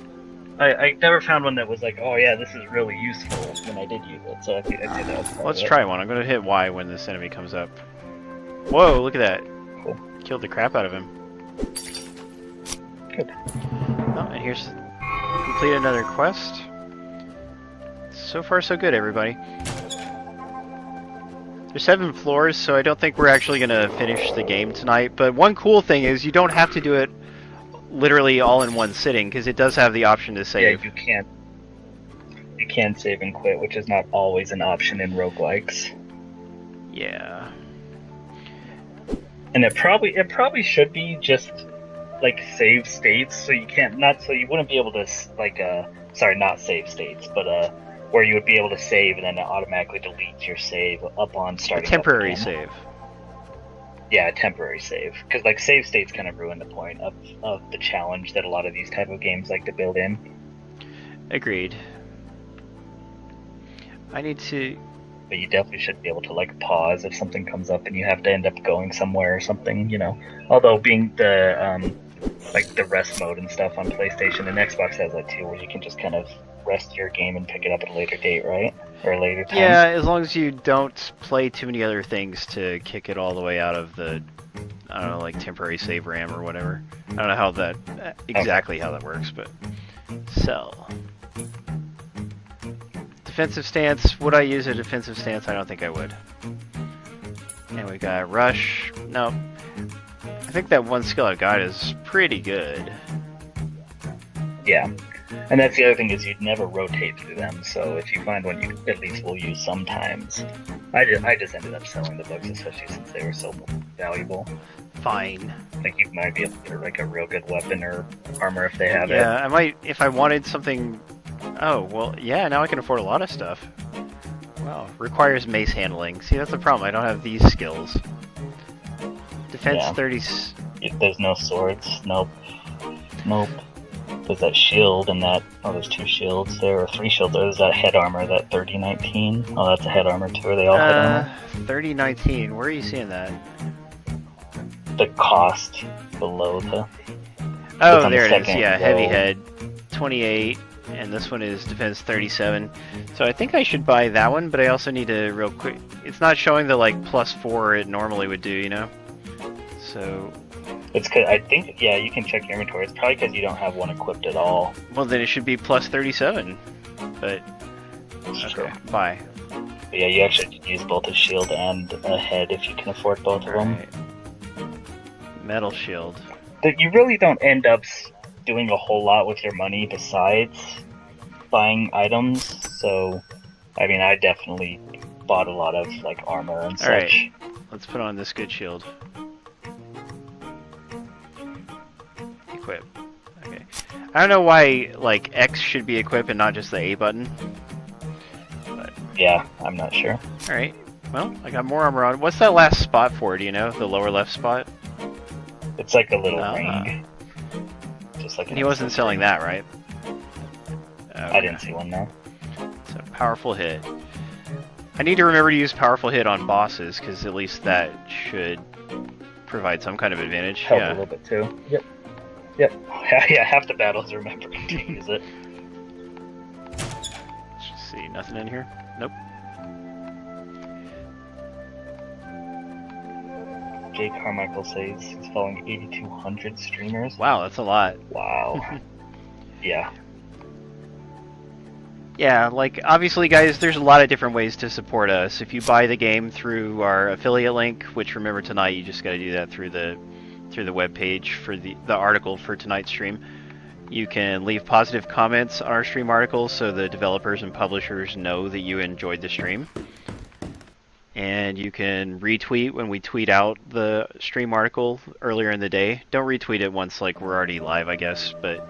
I never found one that was like, oh yeah, this is really useful when I did use it. So I think that was Let's try one. I'm gonna hit Y when this enemy comes up. Whoa, look at that. Cool. Killed the crap out of him. Good. Oh, and here's... complete another quest. So far, so good, everybody. There's 7 floors, so I don't think we're actually going to finish the game tonight. But one cool thing is you don't have to do it literally all in one sitting, because it does have the option to save. Yeah, you can. You can save and quit, which is not always an option in roguelikes. Yeah. And it probably should be just like save states, so you you wouldn't be able to not save states, but where you would be able to save and then it automatically deletes your save upon starting. A temporary save. Yeah, a temporary save, because like save states kind of ruin the point of the challenge that a lot of these type of games like to build in. Agreed. I need to... But you definitely should be able to like pause if something comes up and you have to end up going somewhere or something, you know. Although being the like the rest mode and stuff on PlayStation and Xbox has that too, where you can just kind of rest your game and pick it up at a later date, right? Or a later time. Yeah, as long as you don't play too many other things to kick it all the way out of the, I don't know, like temporary save RAM or whatever. I don't know how that exactly how that works, but sell. Defensive stance. Would I use a defensive stance? I don't think I would. And we got Rush. No. I think that one skill I got is pretty good. Yeah. And that's the other thing is you'd never rotate through them, so if you find one you at least will use sometimes. I just ended up selling the books, especially since they were so valuable. Fine. I think you might be able to get like a real good weapon or armor if they have it. Yeah, I might, if I wanted something... Oh, well, yeah, now I can afford a lot of stuff. Wow, requires mace handling. See, that's the problem, I don't have these skills. Defense Yeah. 30... There's no swords. Nope. There's that shield and that... Oh, there's 2 shields there, or 3 shields. There's that head armor, that 3019. Oh, that's a head armor too. Are they all head armor? 3019, where are you seeing that? The cost below the... Oh, on there the it is, second yeah, heavy row. head, 28, and this one is defense 37. So I think I should buy that one, but I also need to real quick... It's not showing the, like, +4 it normally would do, you know? So... It's cause I think, yeah, you can check your inventory. It's probably because you don't have one equipped at all. Well, then it should be +37, but... Okay, buy. But yeah, you actually could use both a shield and a head if you can afford both of them. Alright. Metal shield. But you really don't end up doing a whole lot with your money besides buying items. So, I mean, I definitely bought a lot of like armor and such. Alright. Let's put on this good shield. Equip. Okay. I don't know why, like, X should be equipped and not just the A button. Yeah, I'm not sure. Alright. Well, I got more armor on. What's that last spot for, do you know? The lower left spot? It's like a little Ah. ring. Just like And he wasn't selling that, right? I didn't see one, no. So, powerful hit. I need to remember to use powerful hit on bosses, because at least that should provide some kind of advantage. Help a Yeah. little bit too. Yep. Yeah, half the battles remembering to use it. Let's see, nothing in here? Nope. Jay Carmichael says he's following 8,200 streamers. Wow, that's a lot. Wow. Yeah. Yeah, like, obviously, guys, there's a lot of different ways to support us. If you buy the game through our affiliate link, which, remember, tonight, you just gotta do that through the webpage for the article for tonight's stream. You can leave positive comments on our stream articles so the developers and publishers know that you enjoyed the stream. And you can retweet when we tweet out the stream article earlier in the day. Don't retweet it once, like, we're already live, I guess, but...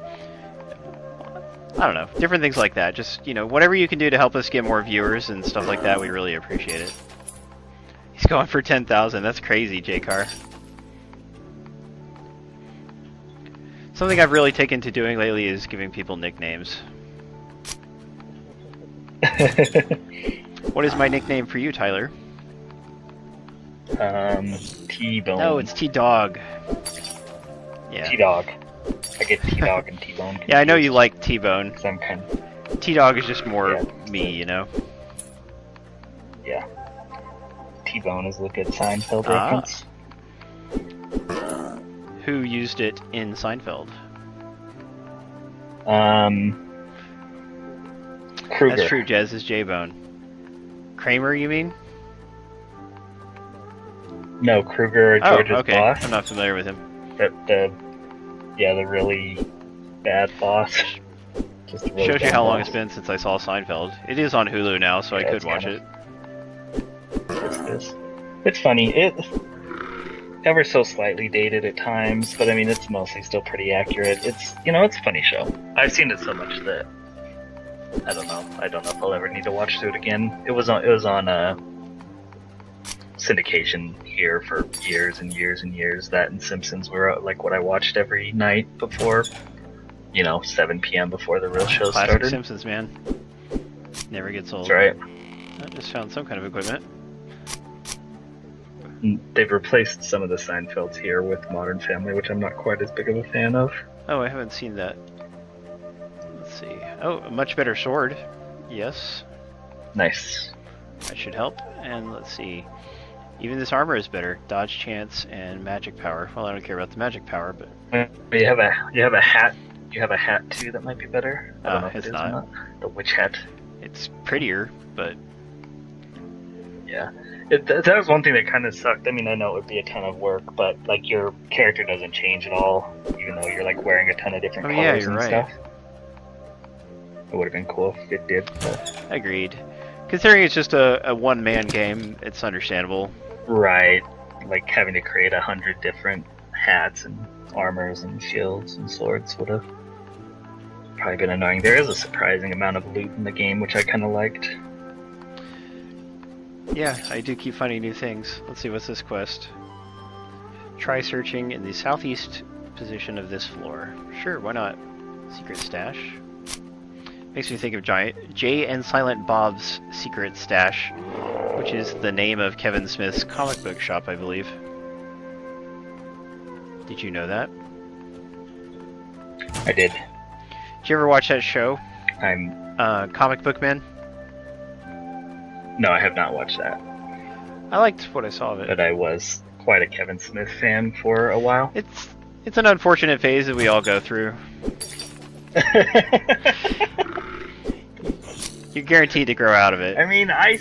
I don't know, different things like that. Just, you know, whatever you can do to help us get more viewers and stuff like that, we really appreciate it. He's going for 10,000, that's crazy, J-Car. Something I've really taken to doing lately is giving people nicknames. What is my nickname for you, Tyler? T-Bone. No, it's T-Dog. Yeah. T-Dog. I get T-Dog and T-Bone. Yeah, I know you like T-Bone. Some kind of... T-Dog is just more Yeah. me, you know? Yeah. T-Bone is a good Seinfeld Ah. reference. Who used it in Seinfeld? Kruger. That's true, Jez is J-Bone. Kramer, you mean? No, Kruger, George's okay. boss. I'm not familiar with him. The really bad boss. Just a really Shows you bad how long boss. it's been since I saw Seinfeld. It is on Hulu now, so I Yeah, could it's watch kinda- it. It's funny. It's ever so slightly dated at times, but I mean, it's mostly still pretty accurate. It's it's a funny show. I've seen it so much that I don't know if I'll ever need to watch through it again. It was on syndication here for years and years and years. That and Simpsons were like what I watched every night before 7 p.m. before the real show Classic started. Simpsons, man. Never gets old. That's right. I just found some kind of equipment. They've replaced some of the Seinfelds here with Modern Family, which I'm not quite as big of a fan of. Oh, I haven't seen that. Let's see. Oh, a much better sword. Yes, Nice. that should help. And let's see. Even this armor is better. Dodge chance and magic power. Well, I don't care about the magic power, but You have a hat. You have a hat too that might be better. I don't know if it's it is not. or not. The witch hat. it's prettier, but Yeah. That was one thing that kind of sucked. I mean, I know it would be a ton of work, but like your character doesn't change at all, even though you're like wearing a ton of different colors and stuff. It would have been cool if it did. But... Agreed. Considering it's just a one-man game, it's understandable. Right. Like having to create 100 different hats and armors and shields and swords would have probably been annoying. There is a surprising amount of loot in the game, which I kind of liked. Yeah, I do keep finding new things. Let's see, what's this quest? Try searching in the southeast position of this floor. Sure, why not? Secret stash. Makes me think of Jay and Silent Bob's Secret Stash, which is the name of Kevin Smith's comic book shop, I believe. Did you know that? I did. Did you ever watch that show? Comic Book Man? No, I have not watched that. I liked what I saw of it. But I was quite a Kevin Smith fan for a while. It's an unfortunate phase that we all go through. You're guaranteed to grow out of it. I mean, I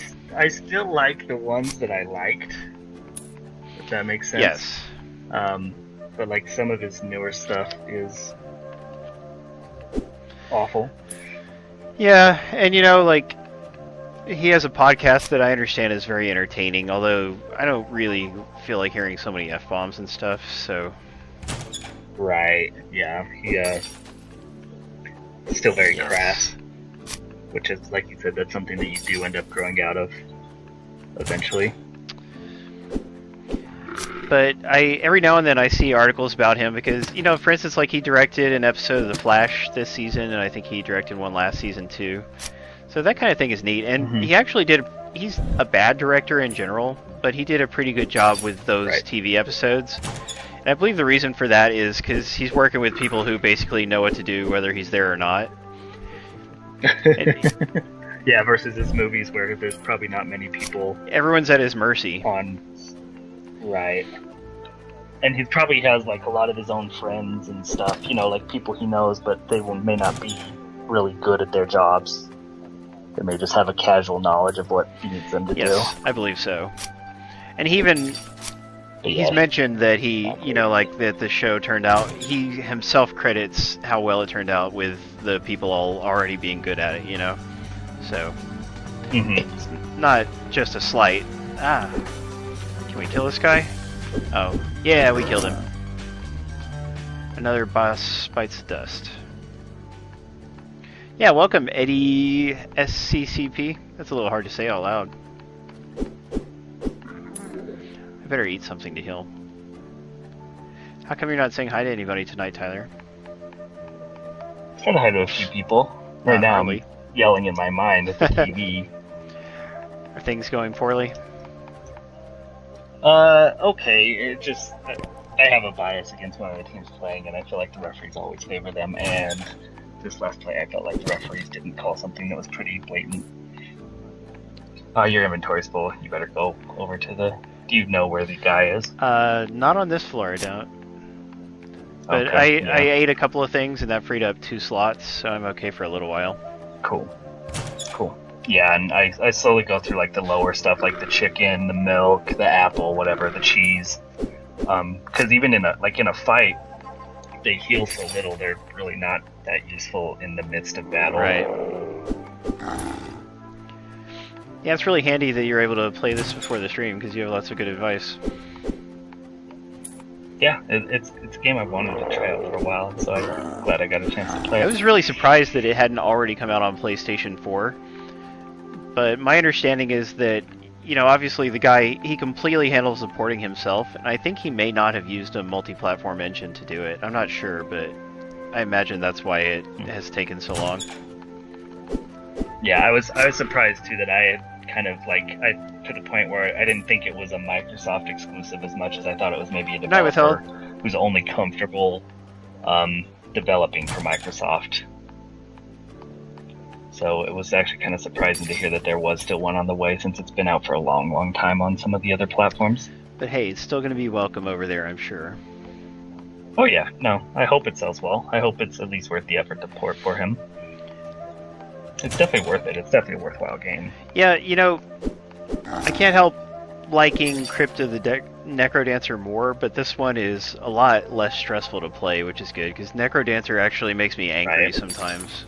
still like the ones that I liked, if that makes sense. Yes. But like some of his newer stuff is awful. Yeah, and you know, like, he has a podcast that I understand is very entertaining, although I don't really feel like hearing so many F-bombs and stuff, so... Right, yeah. He, still very crass. Which is, like you said, that's something that you do end up growing out of eventually. But every now and then I see articles about him because, you know, for instance, like he directed an episode of The Flash this season, and I think he directed one last season too. So that kind of thing is neat, and he actually he's a bad director in general, but he did a pretty good job with those TV episodes. And I believe the reason for that is because he's working with people who basically know what to do whether he's there or not. Yeah, versus his movies where there's probably not many people. Everyone's at his mercy. Right. And he probably has like a lot of his own friends and stuff, you know, like people he knows, but they may not be really good at their jobs. They may just have a casual knowledge of what he needs them to do. Yes, I believe so. And he's mentioned that he, you know, like that the show turned out, he himself credits how well it turned out with the people all already being good at it, you know? So, it's not just a slight. Can we kill this guy? Oh, yeah, we killed him. Another boss bites the dust. Yeah, welcome, Eddie SCCP. That's a little hard to say out loud. I better eat something to heal. How come you're not saying hi to anybody tonight, Tyler? I said hi to a few people. Right now I'm yelling in my mind at the TV. Are things going poorly? Okay. It just... I have a bias against one of the teams playing, and I feel like the referees always favor them, and this last play I felt like the referees didn't call something that was pretty blatant. Your inventory's full. You better go over to the... Do you know where the guy is? Not on this floor, I don't. But okay, I ate a couple of things, and that freed up 2 slots, so I'm okay for a little while. Cool. Yeah, and I slowly go through like the lower stuff, like the chicken, the milk, the apple, whatever, the cheese. Because even in a fight, they heal so little, they're really not that useful in the midst of battle. Right. Yeah, it's really handy that you're able to play this before the stream, because you have lots of good advice. Yeah, it's a game I've wanted to try out for a while, so I'm glad I got a chance to play it. I was really surprised that it hadn't already come out on PlayStation 4. But my understanding is that, you know, obviously the guy, he completely handles the porting himself, and I think he may not have used a multi-platform engine to do it. I'm not sure, but I imagine that's why it has taken so long. Yeah, I was surprised too that I had kind of like to the point where I didn't think it was a Microsoft exclusive as much as I thought it was maybe a developer who's only comfortable developing for Microsoft. So it was actually kind of surprising to hear that there was still one on the way, since it's been out for a long, long time on some of the other platforms. But hey, it's still going to be welcome over there, I'm sure. Oh yeah, no, I hope it sells well. I hope it's at least worth the effort to port for him. It's definitely worth it. It's definitely a worthwhile game. Yeah, you know, I can't help liking Crypt of the NecroDancer more, but this one is a lot less stressful to play, which is good, because NecroDancer actually makes me angry sometimes.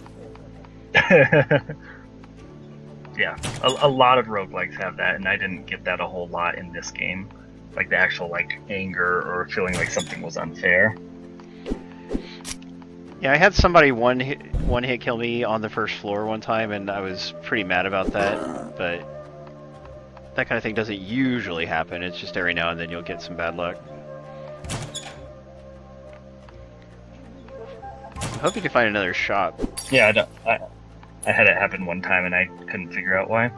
Yeah, a lot of roguelikes have that, and I didn't get that a whole lot in this game. Like the actual anger or feeling like something was unfair. Yeah, I had somebody one hit kill me on the first floor one time, and I was pretty mad about that, but that kind of thing doesn't usually happen. It's just every now and then you'll get some bad luck. I hope you can find another shop. Yeah, I had it happen one time and I couldn't figure out why.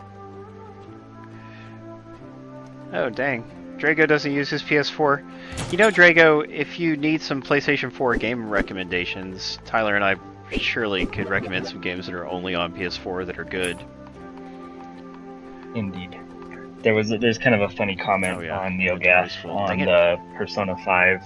Oh, dang. Drago doesn't use his PS4. You know, Drago, if you need some PlayStation 4 game recommendations, Tyler and I surely could recommend some games that are only on PS4 that are good. Indeed. There's kind of a funny comment on NeoGaf on the Persona 5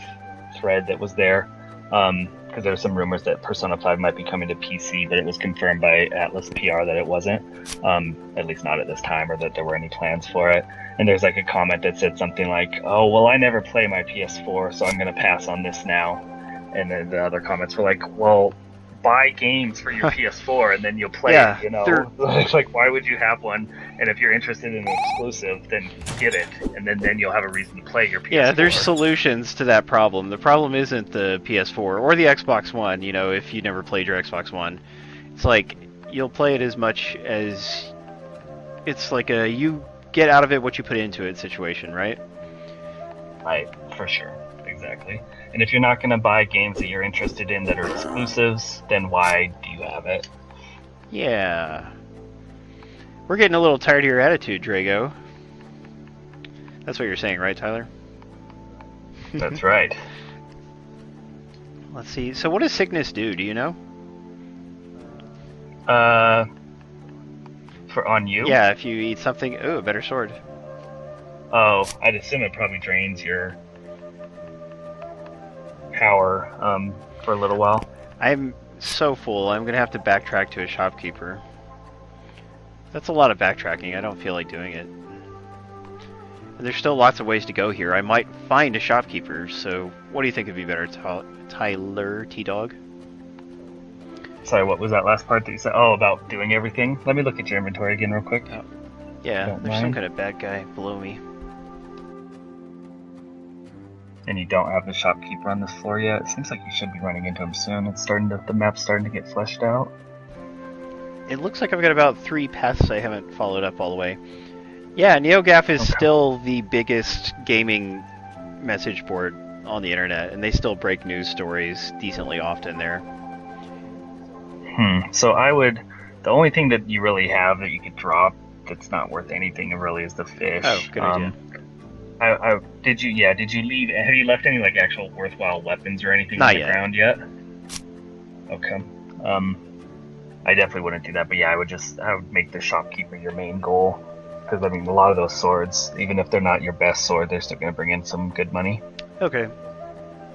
thread that was there. Because there were some rumors that Persona 5 might be coming to PC, but it was confirmed by Atlas PR that it wasn't, at least not at this time, or that there were any plans for it. And there's a comment that said something like, "Oh, well, I never play my PS4, so I'm going to pass on this now." And then the other comments were like, "Well, buy games for your PS4 and then you'll play it, you know? Why would you have one? And if you're interested in an exclusive, then get it, and then you'll have a reason to play your PS4. Yeah, there's solutions to that problem. The problem isn't the PS4 or the Xbox One, you know, if you never played your Xbox One. It's like, you'll play it as much as... It's like a you get out of it what you put into it situation, right? Right, for sure. Exactly. And if you're not going to buy games that you're interested in that are exclusives, then why do you have it? Yeah. We're getting a little tired of your attitude, Drago. That's what you're saying, right, Tyler? That's right. Let's see. So what does sickness do? Do you know? For on you? Yeah, if you eat something... Ooh, a better sword. Oh, I'd assume it probably drains your power for a little while. I'm so full, I'm gonna have to backtrack to a shopkeeper. That's a lot of backtracking, I don't feel like doing it. And there's still lots of ways to go here. I might find a shopkeeper, so what do you think would be better, Tyler, T-Dog? Sorry, what was that last part that you said? Oh, about doing everything? Let me look at your inventory again real quick. Oh. Yeah, there's some kind of bad guy below me. And you don't have the shopkeeper on this floor yet? It seems like you should be running into him soon. The map's starting to get fleshed out. It looks like I've got about 3 paths I haven't followed up all the way. Yeah, NeoGaf is still the biggest gaming message board on the internet, and they still break news stories decently often there. So the only thing that you really have that you could drop that's not worth anything really is the fish. Oh, good idea. Did you leave? Have you left any actual worthwhile weapons or anything Not on the ground yet? Okay. I definitely wouldn't do that, but yeah, I would make the shopkeeper your main goal, because I mean a lot of those swords, even if they're not your best sword, they're still going to bring in some good money. Okay.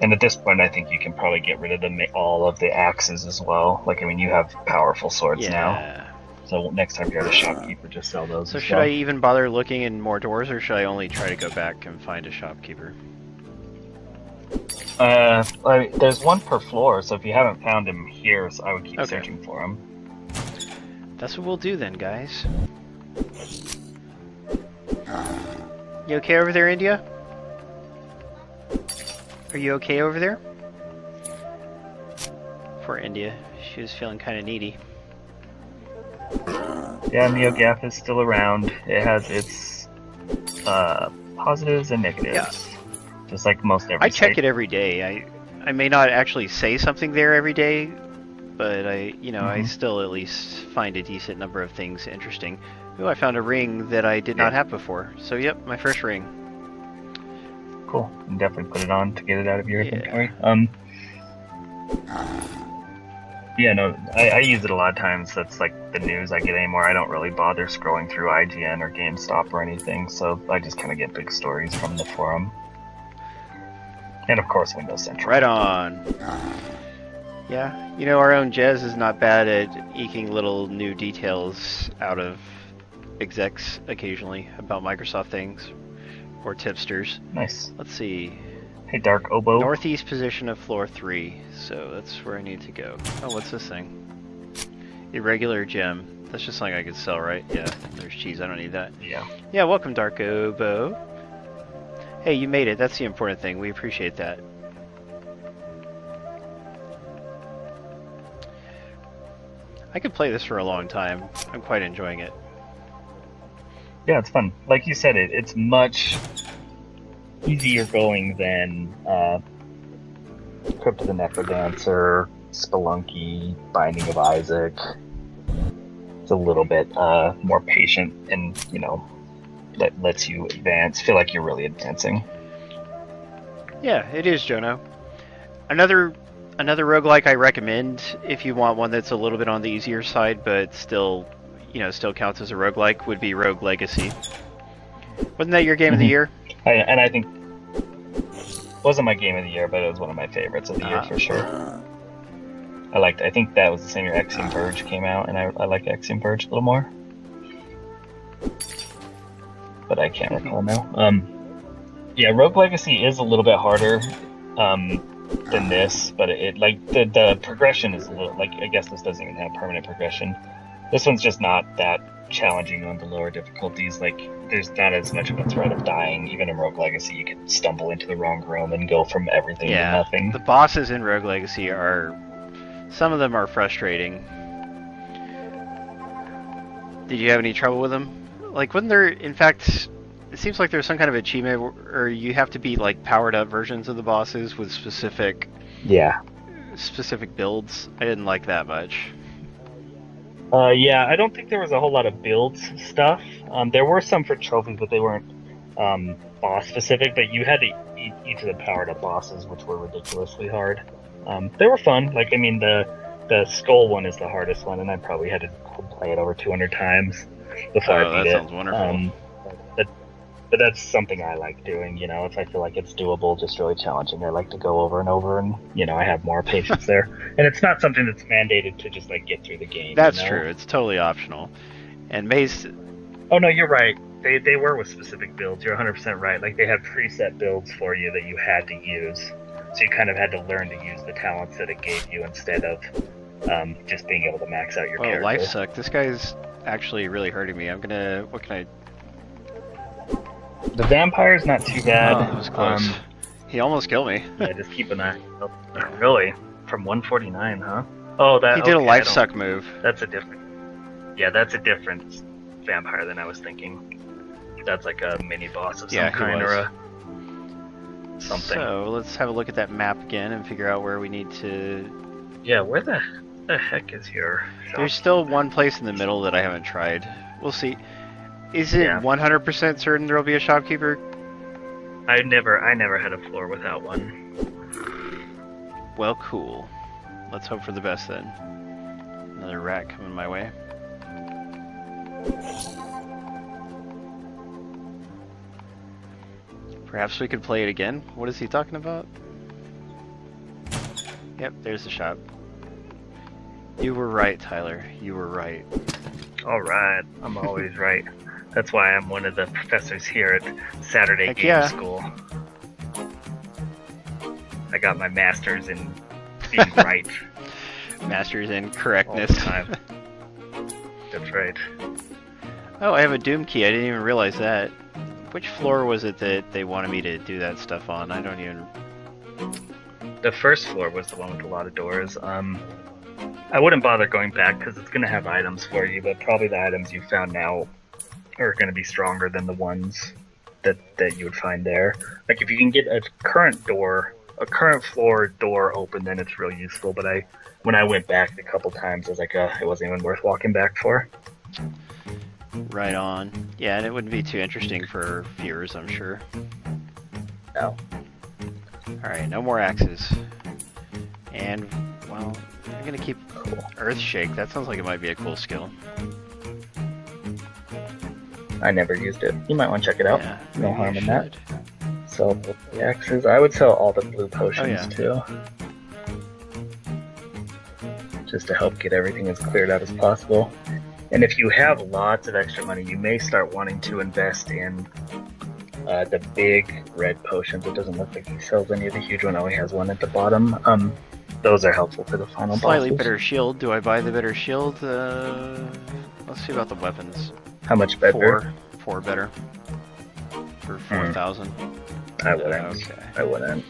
And at this point, I think you can probably get rid of all of the axes as well. You have powerful swords now. So next time you're at a shopkeeper, just sell those. So should I even bother looking in more doors, or should I only try to go back and find a shopkeeper? There's one per floor, so if you haven't found him here, so I would keep searching for him. That's what we'll do then, guys. You okay over there, India? Are you okay over there? Poor India. She was feeling kind of needy. Yeah, NeoGaf is still around. It has its positives and negatives, just like most every I check it every day. I may not actually say something there every day, but I still at least find a decent number of things interesting. Ooh, I found a ring that I did not have before. So yep, my first ring. Cool. And definitely put it on to get it out of your inventory. Yeah, no, I use it a lot of times. That's the news I get anymore. I don't really bother scrolling through IGN or GameStop or anything, so I just kind of get big stories from the forum. And of course, Windows Central. Right on. Yeah, our own Jez is not bad at eking little new details out of execs occasionally about Microsoft things or tipsters. Nice. Let's see. Hey, Dark Oboe. Northeast position of floor 3. So that's where I need to go. Oh, what's this thing? Irregular gem. That's just something I could sell, right? Yeah, there's cheese. I don't need that. Yeah. Yeah, welcome, Dark Oboe. Hey, you made it. That's the important thing. We appreciate that. I could play this for a long time. I'm quite enjoying it. Yeah, it's fun. Like you said, it's much easier going than Crypt of the NecroDancer, Spelunky, Binding of Isaac. It's a little bit more patient and, you know, lets you advance, feel like you're really advancing. Yeah, it is, Jono. Another roguelike I recommend if you want one that's a little bit on the easier side, but still, you know, still counts as a roguelike, would be Rogue Legacy. Wasn't that your game of the year? I think wasn't my game of the year, but it was one of my favorites of the year for sure. I think that was the same year Axiom Verge came out, and I like Axiom Verge a little more. But I can't recall now. Yeah, Rogue Legacy is a little bit harder than this, but it like the progression is a little, like, I guess this doesn't even have permanent progression. This one's just not that challenging on the lower difficulties. Like, there's not as much of a threat of dying. Even in Rogue Legacy, you could stumble into the wrong room and go from everything to nothing. The bosses in Rogue Legacy are, some of them are frustrating. Did you have any trouble with them? Like, wasn't there, in fact, it seems like there's some kind of achievement where you have to be like powered up versions of the bosses with specific builds. I didn't like that much. Yeah, I don't think there was a whole lot of builds stuff. There were some for trophies, but they weren't boss specific. But you had to eat each of the powered up bosses, which were ridiculously hard. They were fun. Like, I mean, the skull one is the hardest one, and I probably had to play it over 200 times before I beat it. That sounds wonderful. But that's something I like doing, you know. If I feel like it's doable, just really challenging, I like to go over and over, and, you know, I have more patience there. And it's not something that's mandated to just, like, get through the game. That's you know? true. It's totally optional. And Maze... Oh, no, you're right. They were with specific builds. You're 100% right. Like, they had preset builds for you that you had to use. So you kind of had to learn to use the talents that it gave you instead of just being able to max out your character. Life sucked. This guy's actually really hurting me. What can I... The vampire's not too bad. Oh, that was close. He almost killed me. Yeah, just keep an eye. Oh, really? From 149, huh? Oh, that. He did a life suck move. That's a different. Yeah, that's a different vampire than I was thinking. That's like a mini boss of some kind or a something. So let's have a look at that map again and figure out where we need to. Yeah, where the heck is your shop? There's still one place in the middle that I haven't tried. We'll see. Is it 100% certain there'll be a shopkeeper? I never had a floor without one. Well, cool. Let's hope for the best then. Another rat coming my way. Perhaps we could play it again? What is he talking about? Yep, there's the shop. You were right, Tyler. You were right. Alright, I'm always right. That's why I'm one of the professors here at Saturday Game School. I got my master's in being right. Master's in correctness. All the time. That's right. Oh, I have a Doom key. I didn't even realize that. Which floor was it that they wanted me to do that stuff on? I don't even... The first floor was the one with a lot of doors. I wouldn't bother going back because it's going to have items for you, but probably the items you found now are going to be stronger than the ones that you would find there. Like, if you can get a current floor door open, then it's real useful. But when I went back a couple times, I was like, it wasn't even worth walking back for. Right on. Yeah, and it wouldn't be too interesting for viewers, I'm sure. No. Alright, no more axes. And, well, I'm gonna keep Earthshake. That sounds like it might be a cool skill. I never used it. You might want to check it out. Yeah, no harm in that. Sell both the axes. I would sell all the blue potions too. Just to help get everything as cleared out as possible. And if you have lots of extra money, you may start wanting to invest in the big red potions. It doesn't look like he sells any of the huge one. Oh, he has one at the bottom. Those are helpful for the final Slightly bosses. better shield. Do I buy the better shield? Let's see about the weapons. How much better? 4 better. For 4,000. I wouldn't. Okay. I wouldn't.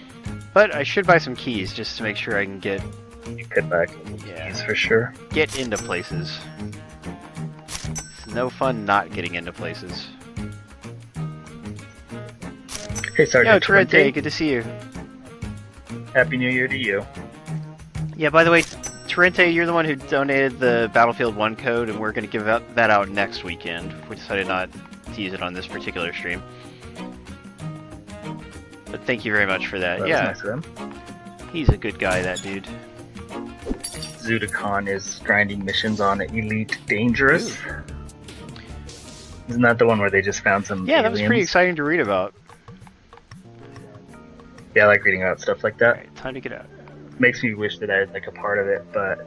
But I should buy some keys just to make sure I can get You could back these for sure. get into places. It's no fun not getting into places. Hey, Sergeant Yo, Trente, Twente. good to see you. Happy New Year to you. Yeah, by the way, Trente, you're the one who donated the Battlefield 1 code, and we're going to give that out next weekend. We decided not to use it on this particular stream. But thank you very much for that. That Yeah, was nice of him. he's a good guy, that dude. Zudakon is grinding missions on Elite Dangerous. Isn't that the one where they just found some Yeah, aliens? that was pretty exciting to read about. Yeah, I like reading about stuff like that. Alright, time to get out. Makes me wish that I was like a part of it, but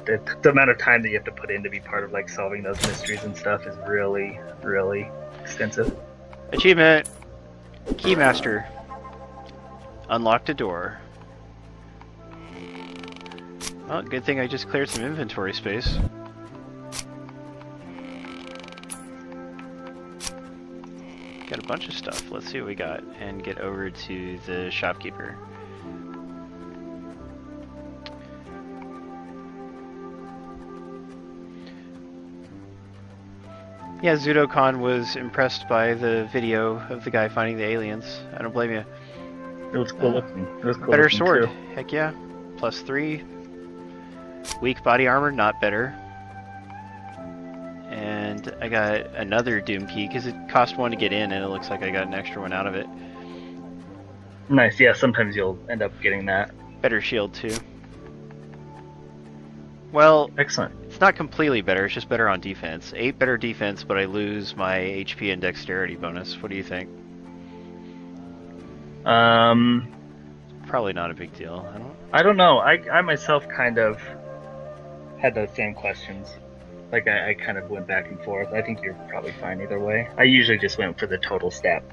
the amount of time that you have to put in to be part of like solving those mysteries and stuff is really, really extensive. Achievement! Keymaster. Unlocked a door. Well, good thing I just cleared some inventory space. Got a bunch of stuff. Let's see what we got and get over to the shopkeeper. Yeah, Zudokon was impressed by the video of the guy finding the aliens. I don't blame you. It was cool looking. It was cool Better looking, sword. too. Heck yeah. +3. Weak body armor, not better. And I got another Doom key because it cost 1 to get in, and it looks like I got an extra one out of it. Nice. Yeah, sometimes you'll end up getting that. Better shield too. Well, Excellent. it's not completely better, it's just better on defense. 8 better defense, but I lose my HP and dexterity bonus. What do you think? Probably not a big deal. I don't know. I myself kind of had those same questions. Like I kind of went back and forth. I think you're probably fine either way. I usually just went for the total stat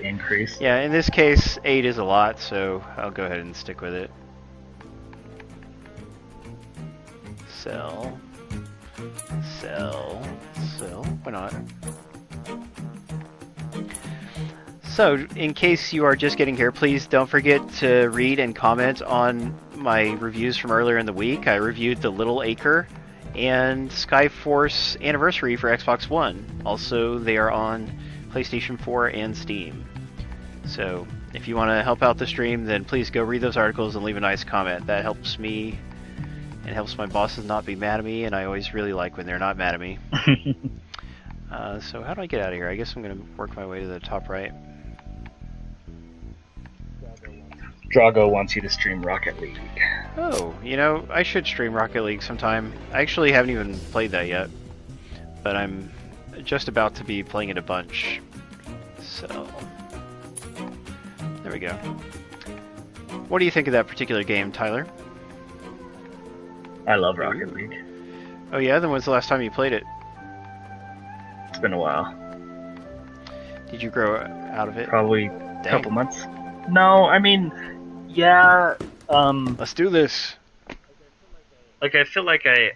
increase. Yeah, in this case, 8 is a lot, so I'll go ahead and stick with it. Sell. Sell. Sell. Why not? So, in case you are just getting here, please don't forget to read and comment on my reviews from earlier in the week. I reviewed The Little Acre and Skyforce Anniversary for Xbox One. Also, they are on PlayStation 4 and Steam. So, if you want to help out the stream, then please go read those articles and leave a nice comment. That helps me and helps my bosses not be mad at me, and I always really like when they're not mad at me. So how do I get out of here? I guess I'm going to work my way to the top right. Drago wants you to stream Rocket League. Oh, you know, I should stream Rocket League sometime. I actually haven't even played that yet, but I'm just about to be playing it a bunch. So, there we go. What do you think of that particular game, Tyler? I love Rocket League. Oh yeah, then when's the last time you played it? It's been a while. Did you grow out of it? Probably a couple months. No, I mean, yeah. Let's do this. Like I feel like I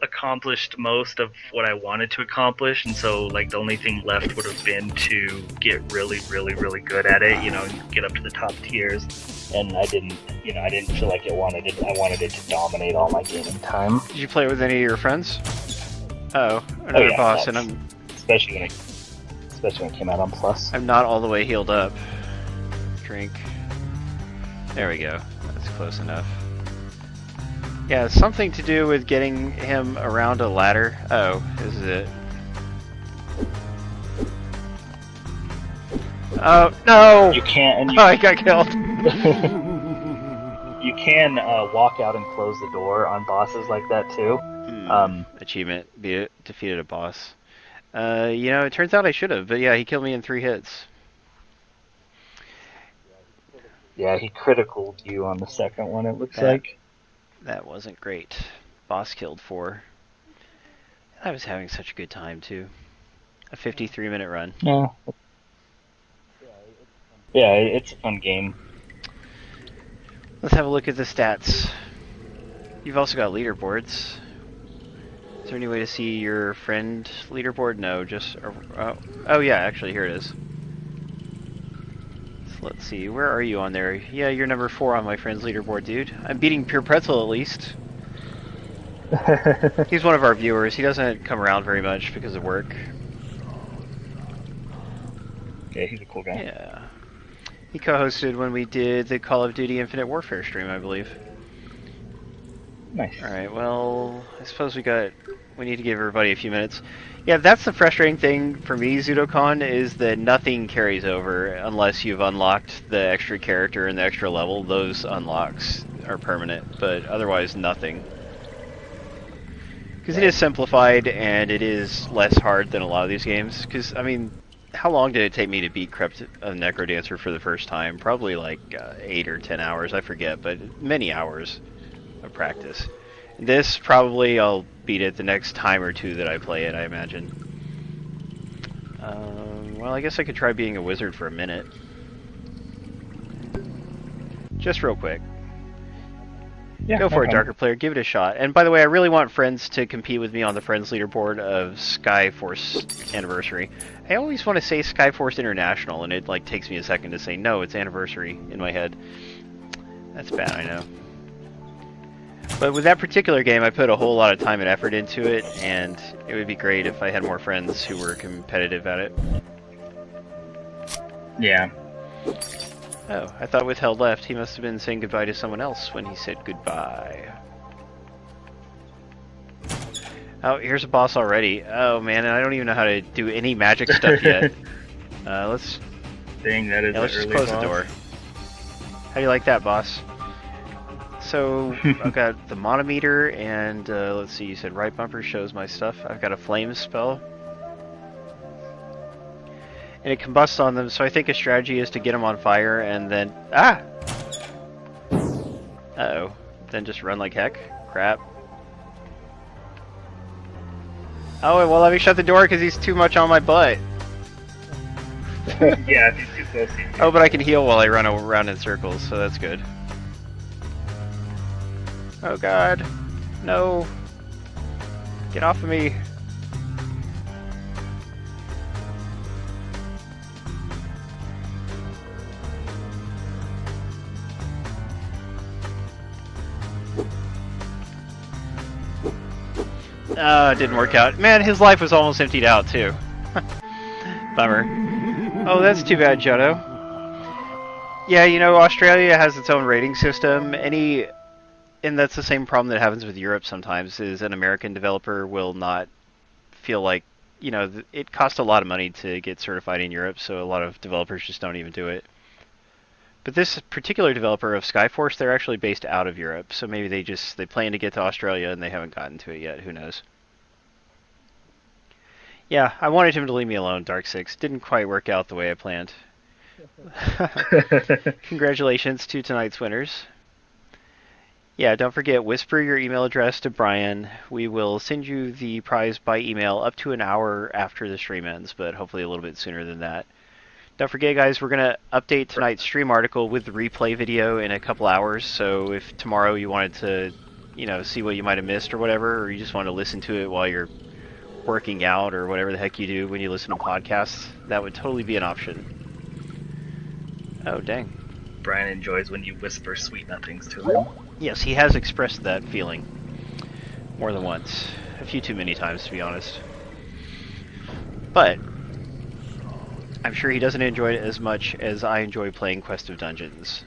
accomplished most of what I wanted to accomplish, and so like the only thing left would have been to get really, really, really good at it. You know, get up to the top tiers. And I didn't feel like I wanted it to dominate all my gaming time. Did you play it with any of your friends? Oh, another boss, and especially when it came out on Plus. I'm not all the way healed up. Drink. There we go. That's close enough. Yeah, something to do with getting him around a ladder. Oh, this is it. Oh, no! You can't. And Oh, I got killed. You can walk out and close the door on bosses like that too. Achievement: defeated a boss. You know, it turns out I should have, but yeah, he killed me in 3 hits. Yeah, he criticaled you on the second one. It looks like. That wasn't great. Boss killed 4. I was having such a good time too. A 53-minute run. Yeah. Yeah, it's a fun game. Let's have a look at the stats. You've also got leaderboards. Is there any way to see your friend leaderboard? No, just... Oh yeah, actually, here it is. So let's see, where are you on there? Yeah, you're number 4 on my friend's leaderboard, dude. I'm beating Pure Pretzel at least. He's one of our viewers. He doesn't come around very much because of work. Yeah, he's a cool guy. Yeah. He co-hosted when we did the Call of Duty Infinite Warfare stream, I believe. Nice. Alright, well, I suppose we need to give everybody a few minutes. Yeah, that's the frustrating thing for me, Zudocon, is that nothing carries over unless you've unlocked the extra character and the extra level. Those unlocks are permanent, but otherwise nothing. Because it is simplified and it is less hard than a lot of these games. Because, I mean, how long did it take me to beat Crypt of NecroDancer for the first time? Probably like 8 or 10 hours, I forget, but many hours of practice. This, probably I'll beat it the next time or two that I play it, I imagine. Well, I guess I could try being a wizard for a minute. Just real quick. Yeah, Go for it, problem. Darker Player. Give it a shot. And by the way, I really want friends to compete with me on the Friends leaderboard of Skyforce Anniversary. I always want to say Skyforce International, and it like takes me a second to say, no, it's Anniversary in my head. That's bad, I know. But with that particular game, I put a whole lot of time and effort into it, and it would be great if I had more friends who were competitive at it. Yeah. Oh, I thought Withheld left. He must have been saying goodbye to someone else when he said goodbye. Oh, here's a boss already. Oh man, and I don't even know how to do any magic stuff yet. Let's Dang, that is let's an just early close boss. the door. How do you like that, boss? So, I've got the monometer, and let's see, you said right bumper shows my stuff. I've got a flame spell. And it combusts on them, so I think a strategy is to get them on fire and then... Ah! Uh-oh. Then just run like heck? Crap. Oh, it won't let me shut the door because he's too much on my butt. Yeah, if he's too close. Oh, but I can heal while I run around in circles, so that's good. Oh god. No. Get off of me. It didn't work out. Man, his life was almost emptied out, too. Bummer. Oh, that's too bad, Jodo. Yeah, you know, Australia has its own rating system. And that's the same problem that happens with Europe sometimes, is an American developer will not feel like, you know, it costs a lot of money to get certified in Europe, so a lot of developers just don't even do it. But this particular developer of Skyforce, they're actually based out of Europe, so maybe they plan to get to Australia and they haven't gotten to it yet, who knows. Yeah, I wanted him to leave me alone, Dark Six. Didn't quite work out the way I planned. Congratulations to tonight's winners. Yeah, don't forget, whisper your email address to Brian. We will send you the prize by email up to an hour after the stream ends, but hopefully a little bit sooner than that. Don't forget, guys, we're going to update tonight's stream article with the replay video in a couple hours, so if tomorrow you wanted to, you know, see what you might have missed or whatever, or you just want to listen to it while you're working out or whatever the heck you do when you listen to podcasts, that would totally be an option. Oh, dang. Brian enjoys when you whisper sweet nothings to him. Yes, he has expressed that feeling more than once. A few too many times, to be honest. But I'm sure he doesn't enjoy it as much as I enjoy playing Quest of Dungeons.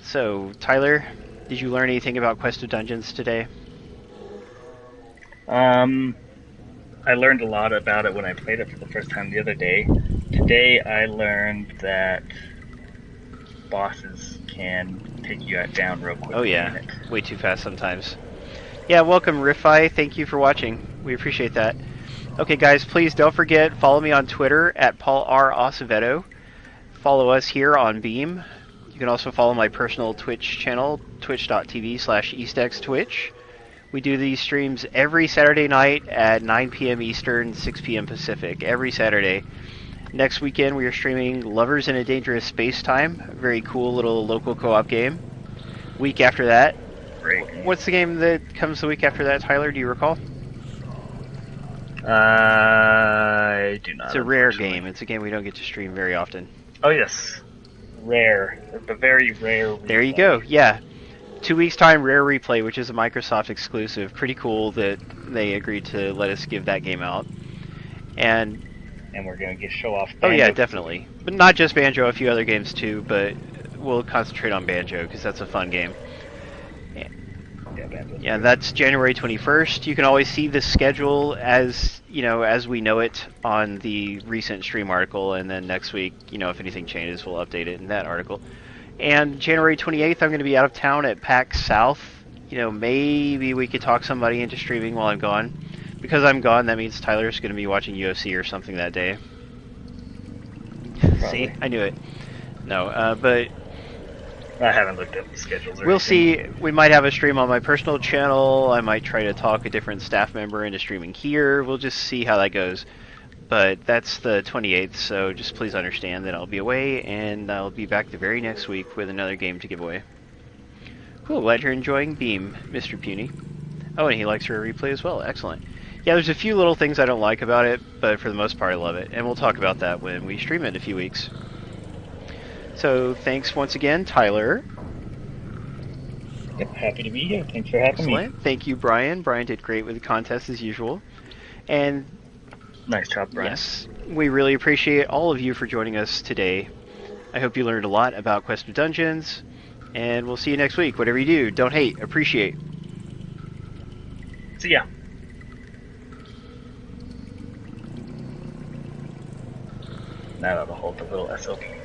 So, Tyler, did you learn anything about Quest of Dungeons today? I learned a lot about it when I played it for the first time the other day. Today I learned that bosses can take you down real quick. Oh yeah, way too fast sometimes. Yeah, welcome Riffi, thank you for watching. We appreciate that. Okay guys, please don't forget, follow me on Twitter at Paul R. Acevedo. Follow us here on Beam. You can also follow my personal Twitch channel, twitch.tv/eastxtwitch. We do these streams every Saturday night at 9 p.m. Eastern, 6 p.m. Pacific, every Saturday. Next weekend, we are streaming Lovers in a Dangerous Space Time, a very cool little local co-op game. Week after that, Great. what's the game that comes the week after that, Tyler? Do you recall? I do not. It's a rare game. It's a game we don't get to stream very often. Oh yes, rare. The very rare. Replay. There you go. Yeah. 2 weeks time, Rare Replay, which is a Microsoft exclusive. Pretty cool that they agreed to let us give that game out. And we're gonna show off. oh yeah, Banjo. definitely. But not just Banjo, a few other games too. But we'll concentrate on Banjo because that's a fun game. Yeah, Banjo. Yeah, that's January 21st. You can always see the schedule as as we know it on the recent stream article, and then next week, if anything changes, we'll update it in that article. And January 28th, I'm going to be out of town at PAX South. Maybe we could talk somebody into streaming while I'm gone. Because I'm gone, that means Tyler's going to be watching UFC or something that day. See? I knew it. No, but I haven't looked at the schedules. We'll see. We might have a stream on my personal channel. I might try to talk a different staff member into streaming here. We'll just see how that goes. But that's the 28th, so just please understand that I'll be away, and I'll be back the very next week with another game to give away. Cool, glad you're enjoying Beam, Mr. Puny. Oh, and he likes her replay as well. Excellent. Yeah, there's a few little things I don't like about it, but for the most part I love it. And we'll talk about that when we stream it in a few weeks. So, thanks once again, Tyler. Yep, happy to be here. Thanks for having me. Thank you, Brian. Brian did great with the contest as usual. And nice job, Brian. yes, we really appreciate all of you for joining us today. I hope you learned a lot about Quest of Dungeons, and we'll see you next week. Whatever you do, don't hate, appreciate. See ya. Now that'll hold the little SLP.